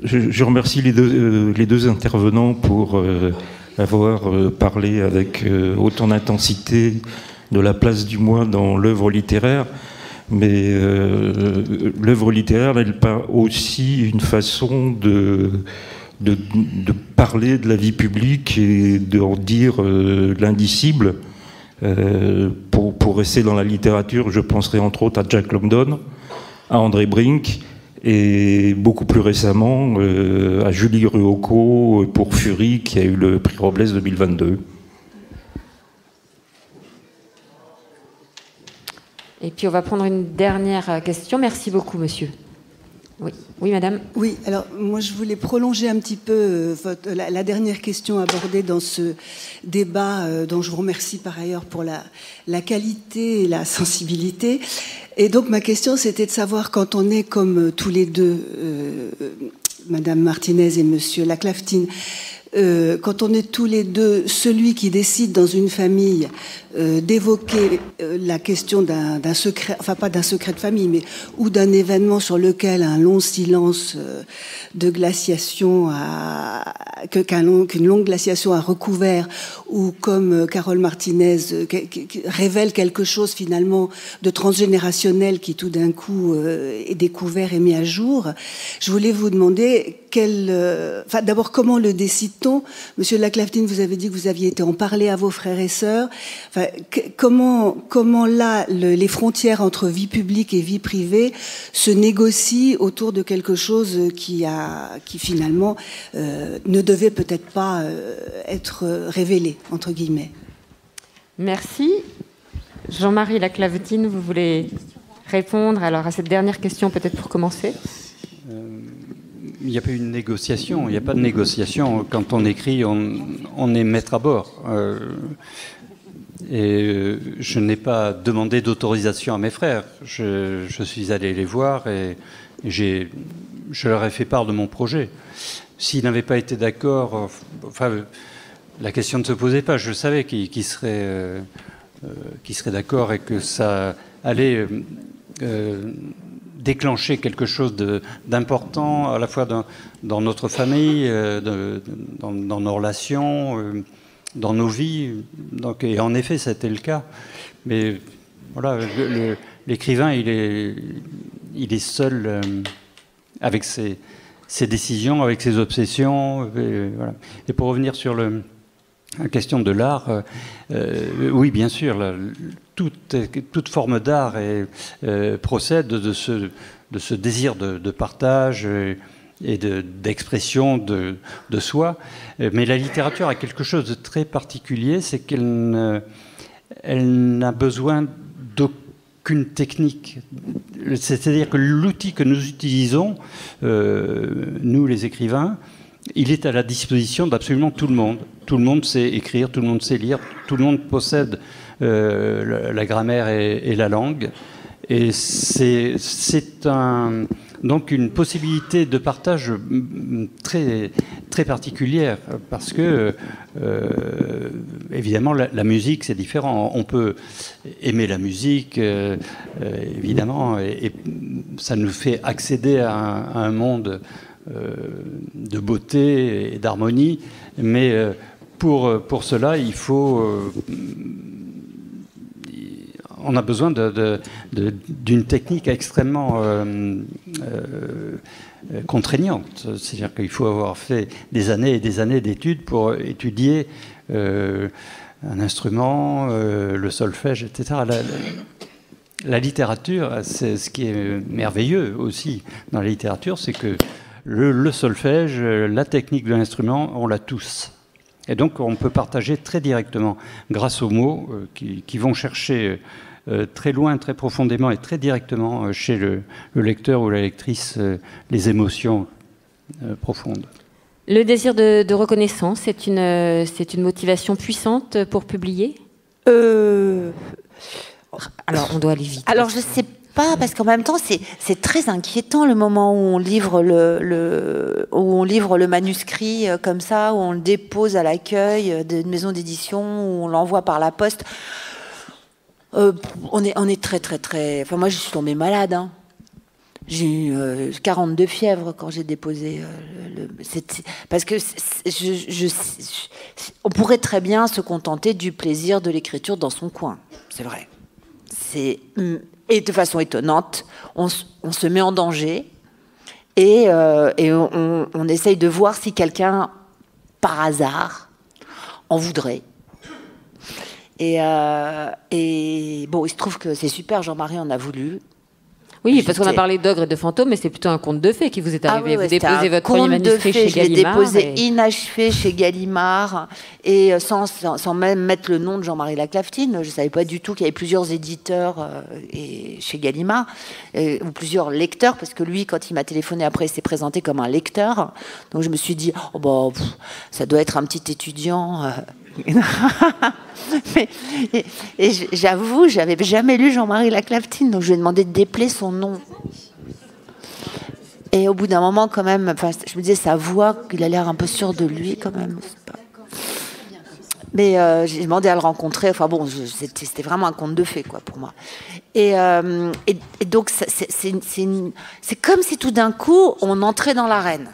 Je remercie les deux intervenants pour avoir parlé avec autant d'intensité de la place du moi dans l'œuvre littéraire. Mais l'œuvre littéraire, elle pas aussi une façon de parler de la vie publique et d'en dire l'indicible. Pour rester dans la littérature, je penserai entre autres à Jack London, à André Brink et beaucoup plus récemment à Julie Ruocco pour Fury qui a eu le prix Robles 2022. Et puis on va prendre une dernière question. Merci beaucoup, monsieur. Oui, oui, madame. Oui, alors moi je voulais prolonger un petit peu la dernière question abordée dans ce débat, dont je vous remercie par ailleurs pour la qualité et la sensibilité. Et donc ma question c'était de savoir, quand on est comme tous les deux, madame Martinez et monsieur Laclaftine, quand on est tous les deux celui qui décide dans une famille d'évoquer la question d'un secret, enfin pas d'un secret de famille, mais ou d'un événement sur lequel un long silence de glaciation qu'une longue glaciation a recouvert, ou comme Carole Martinez qui révèle quelque chose finalement de transgénérationnel qui tout d'un coup est découvert et mis à jour. Je voulais vous demander d'abord comment le décide-t-on ? Monsieur Laclaftine, vous avez dit que vous aviez été en parler à vos frères et sœurs. Enfin, comment là les frontières entre vie publique et vie privée se négocient autour de quelque chose qui finalement ne devait peut-être pas être révélé, entre guillemets. Merci. Jean-Marie Laclaftine, vous voulez répondre alors à cette dernière question, peut-être pour commencer ? Il n'y a pas eu de négociation. Il n'y a pas de négociation. Quand on écrit, on est maître à bord. Et je n'ai pas demandé d'autorisation à mes frères. Je suis allé les voir et je leur ai fait part de mon projet. S'ils n'avaient pas été d'accord, la question ne se posait pas. Je savais qu'ils seraient d'accord et que ça allait déclencher quelque chose d'important à la fois dans notre famille, dans nos relations, dans nos vies. Donc, et en effet, c'était le cas. Mais voilà, l'écrivain, il est seul avec ses décisions, avec ses obsessions. Et, voilà. Et pour revenir sur la question de l'art, oui, bien sûr, toute forme d'art procède de ce désir de partage et d'expression de soi. Mais la littérature a quelque chose de très particulier, c'est qu'elle n'a besoin d'aucune technique. C'est-à-dire que l'outil que nous utilisons, nous les écrivains, il est à la disposition d'absolument tout le monde. Tout le monde sait écrire, tout le monde sait lire, tout le monde possède la grammaire et la langue. Et c'est donc une possibilité de partage très, très particulière, parce que, évidemment, la musique, c'est différent. On peut aimer la musique, évidemment, et ça nous fait accéder à un monde de beauté et d'harmonie, mais pour cela, il faut... on a besoin d'une technique extrêmement contraignante. C'est-à-dire qu'il faut avoir fait des années et des années d'études pour étudier un instrument, le solfège, etc. La littérature, c'est ce qui est merveilleux aussi dans la littérature, c'est que le solfège, la technique de l'instrument, on l'a tous. Et donc on peut partager très directement, grâce aux mots qui vont chercher très loin, très profondément et très directement chez le lecteur ou la lectrice les émotions profondes. Le désir de reconnaissance, c'est une motivation puissante pour publier ? Alors on doit aller vite. Alors je sais pas, parce qu'en même temps c'est très inquiétant le moment où on livre le manuscrit comme ça, où on le dépose à l'accueil d'une maison d'édition, où on l'envoie par la poste. On est très très très... Enfin moi je suis tombée malade, hein. J'ai eu 42 fièvres quand j'ai déposé parce que on pourrait très bien se contenter du plaisir de l'écriture dans son coin, c'est vrai. Et de façon étonnante, on se met en danger et on essaye de voir si quelqu'un, par hasard, en voudrait. Et bon, il se trouve que c'est super, Jean-Marie en a voulu. Oui, parce qu'on a parlé d'ogre et de fantôme, mais c'est plutôt un conte de fées qui vous est arrivé. Vous déposez votre premier manuscrit chez Gallimard. Je l'ai déposé inachevé chez Gallimard, et sans même mettre le nom de Jean-Marie Laclaftine. Je ne savais pas du tout qu'il y avait plusieurs éditeurs chez Gallimard, ou plusieurs lecteurs, parce que lui, quand il m'a téléphoné après, il s'est présenté comme un lecteur. Donc je me suis dit, oh, bah, ça doit être un petit étudiant... et j'avoue, j'avais jamais lu Jean-Marie Laclaftine, donc je lui ai demandé de dépeler son nom. Et au bout d'un moment, quand même, enfin, je me disais, sa voix, qu'il a l'air un peu sûr de lui, quand même. Mais j'ai demandé à le rencontrer. Enfin bon, c'était vraiment un conte de fées, quoi, pour moi. Et donc, c'est comme si tout d'un coup, on entrait dans l'arène.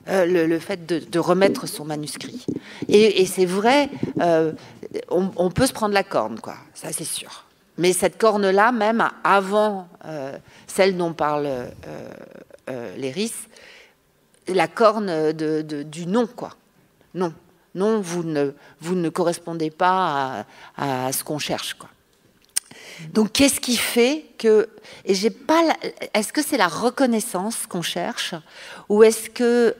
Le fait de remettre son manuscrit. Et c'est vrai, on peut se prendre la corne, quoi. Ça, c'est sûr. Mais cette corne-là, même avant celle dont parle Léris, la corne du non, quoi. Non. Non, vous ne correspondez pas à ce qu'on cherche, quoi. Donc, qu'est-ce qui fait que... Et j'ai pas... Est-ce que c'est la reconnaissance qu'on cherche, ou est-ce que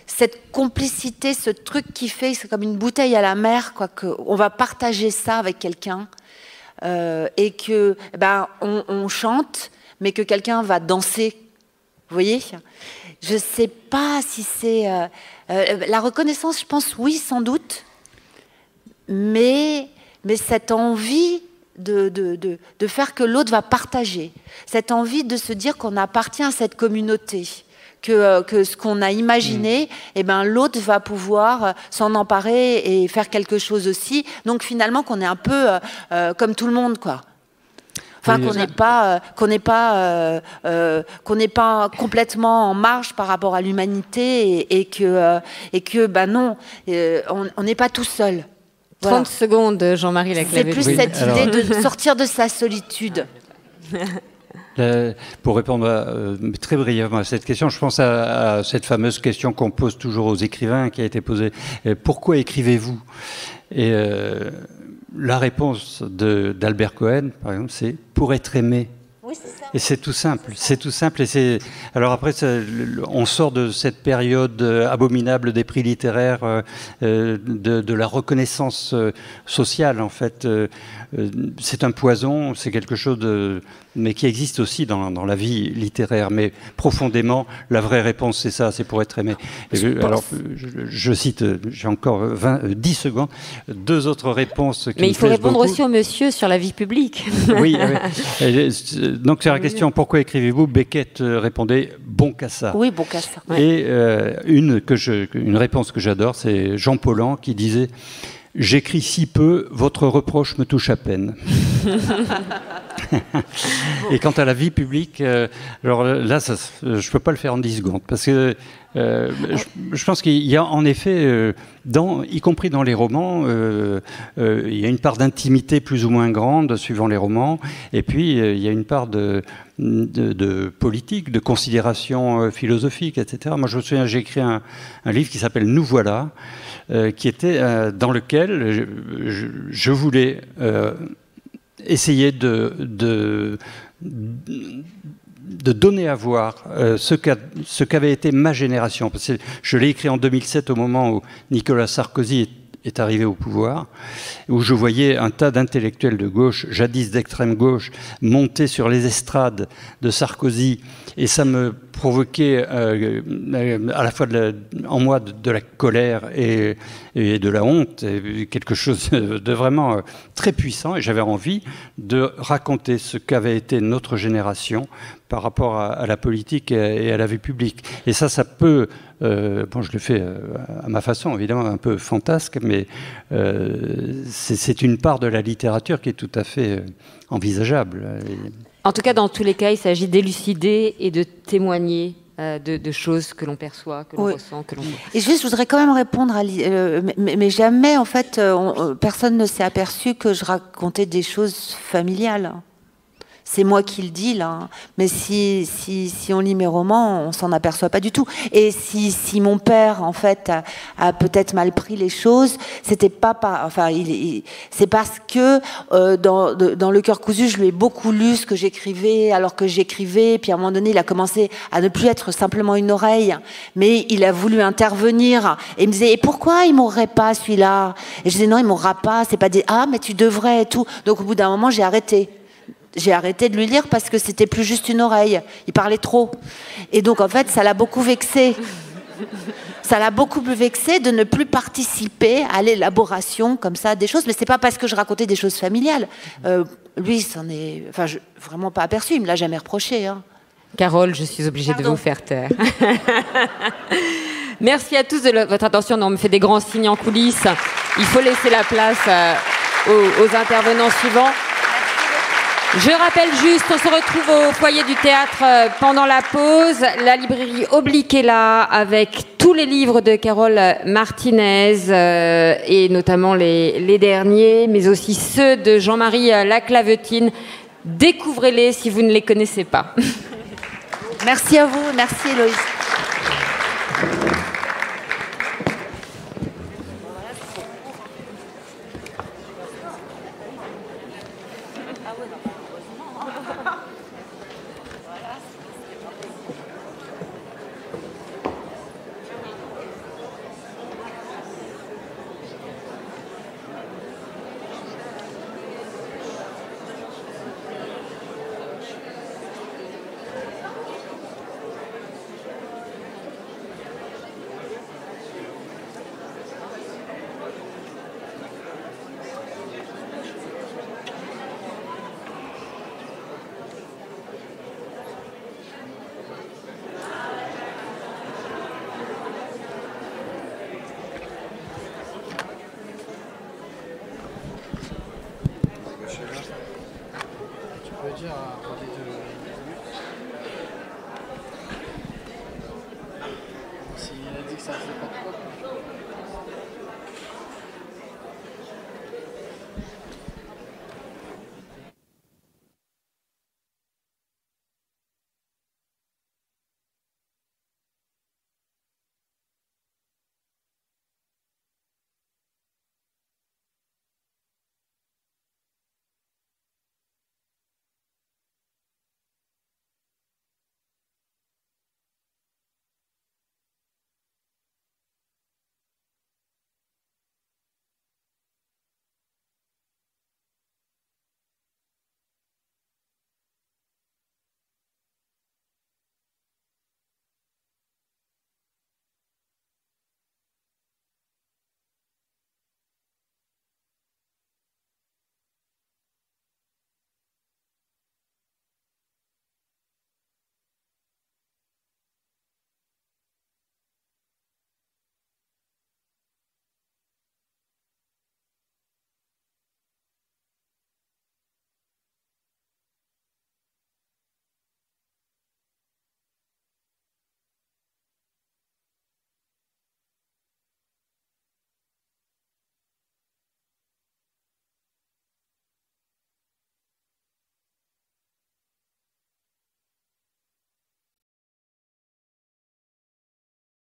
cette complicité, ce truc qui fait, c'est comme une bouteille à la mer, quoi, qu'on va partager ça avec quelqu'un, et que on chante, mais que quelqu'un va danser. Vous voyez ? Je ne sais pas si c'est... la reconnaissance, je pense, oui, sans doute, mais cette envie de faire que l'autre va partager, cette envie de se dire qu'on appartient à cette communauté, que ce qu'on a imaginé, l'autre va pouvoir s'en emparer et faire quelque chose aussi. Donc finalement, qu'on est un peu comme tout le monde, quoi. Enfin, qu'on n'est pas complètement en marge par rapport à l'humanité, et que non, on n'est pas tout seul. 30 secondes, Jean-Marie Laclaftine. C'est plus cette idée de sortir de sa solitude. Pour répondre très brièvement à cette question, je pense à cette fameuse question qu'on pose toujours aux écrivains, qui a été posée pourquoi écrivez-vous? Et la réponse d'Albert Cohen, par exemple, c'est pour être aimé. Oui, c'est ça. Et c'est tout simple. C'est tout simple. Et alors après, on sort de cette période abominable des prix littéraires, de la reconnaissance sociale, en fait. C'est un poison, c'est quelque chose mais qui existe aussi dans la vie littéraire. Mais profondément, la vraie réponse, c'est ça, c'est pour être aimé. Alors, je cite, j'ai encore 10 secondes, 2 autres réponses qui mais il faut répondre beaucoup. aussi au monsieur sur la vie publique. Oui, oui. Donc, c'est la question, pourquoi écrivez-vous? Beckett répondait bon qu'à ça. Oui, bon qu'à ça. Et une réponse que j'adore, c'est Jean Paulhan qui disait « J'écris si peu, votre reproche me touche à peine. » Et quant à la vie publique, alors là, je ne peux pas le faire en 10 secondes, parce que je pense qu'il y a en effet, y compris dans les romans, il y a une part d'intimité plus ou moins grande suivant les romans, et puis il y a une part de politique, de considération philosophique, etc. Moi, je me souviens, j'ai écrit un livre qui s'appelle « Nous voilà », qui était dans lequel je voulais essayer de donner à voir ce qu'avait été ma génération. Parce que je l'ai écrit en 2007 au moment où Nicolas Sarkozy est arrivé au pouvoir, où je voyais un tas d'intellectuels de gauche, jadis d'extrême gauche, monter sur les estrades de Sarkozy, et ça me provoquait à la fois en moi de la colère et de la honte, et quelque chose de vraiment très puissant, et j'avais envie de raconter ce qu'avait été notre génération par rapport à la politique et à la vie publique. Et ça peut... bon, je le fais à ma façon, évidemment, un peu fantasque, mais c'est une part de la littérature qui est tout à fait envisageable. En tout cas, dans tous les cas, il s'agit d'élucider et de témoigner de choses que l'on perçoit, que l'on ressent, que l'on voit. Et juste, je voudrais quand même répondre mais jamais, en fait, personne ne s'est aperçu que je racontais des choses familiales. C'est moi qui le dis, là. Mais si on lit mes romans, on s'en aperçoit pas du tout. Et si mon père, en fait, a peut-être mal pris les choses, c'était pas enfin, c'est parce que dans Le Cœur cousu, je lui ai beaucoup lu ce que j'écrivais, alors que j'écrivais. Puis à un moment donné, il a commencé à ne plus être simplement une oreille, mais il a voulu intervenir. Et il me disait, et pourquoi il mourrait pas celui-là? Et je disais, non, il mourra pas. C'est pas des mais tu devrais et tout. Donc au bout d'un moment, j'ai arrêté. J'ai arrêté de lui lire parce que c'était plus juste une oreille. Il parlait trop. Et donc, en fait, ça l'a beaucoup vexé. Ça l'a beaucoup vexé de ne plus participer à l'élaboration, comme ça, des choses. Mais c'est pas parce que je racontais des choses familiales. Lui, il s'en est vraiment pas aperçu. Il me l'a jamais reproché. Hein. Carole, je suis obligée de vous faire taire. Merci à tous de votre attention. On me fait des grands signes en coulisses. Il faut laisser la place aux intervenants suivants. Je rappelle juste, on se retrouve au foyer du théâtre pendant la pause. La librairie Oblique est là avec tous les livres de Carole Martinez et notamment les derniers, mais aussi ceux de Jean-Marie Laclavetine. Découvrez-les si vous ne les connaissez pas. Merci à vous, merci Héloïse. Tu peux dire à des deux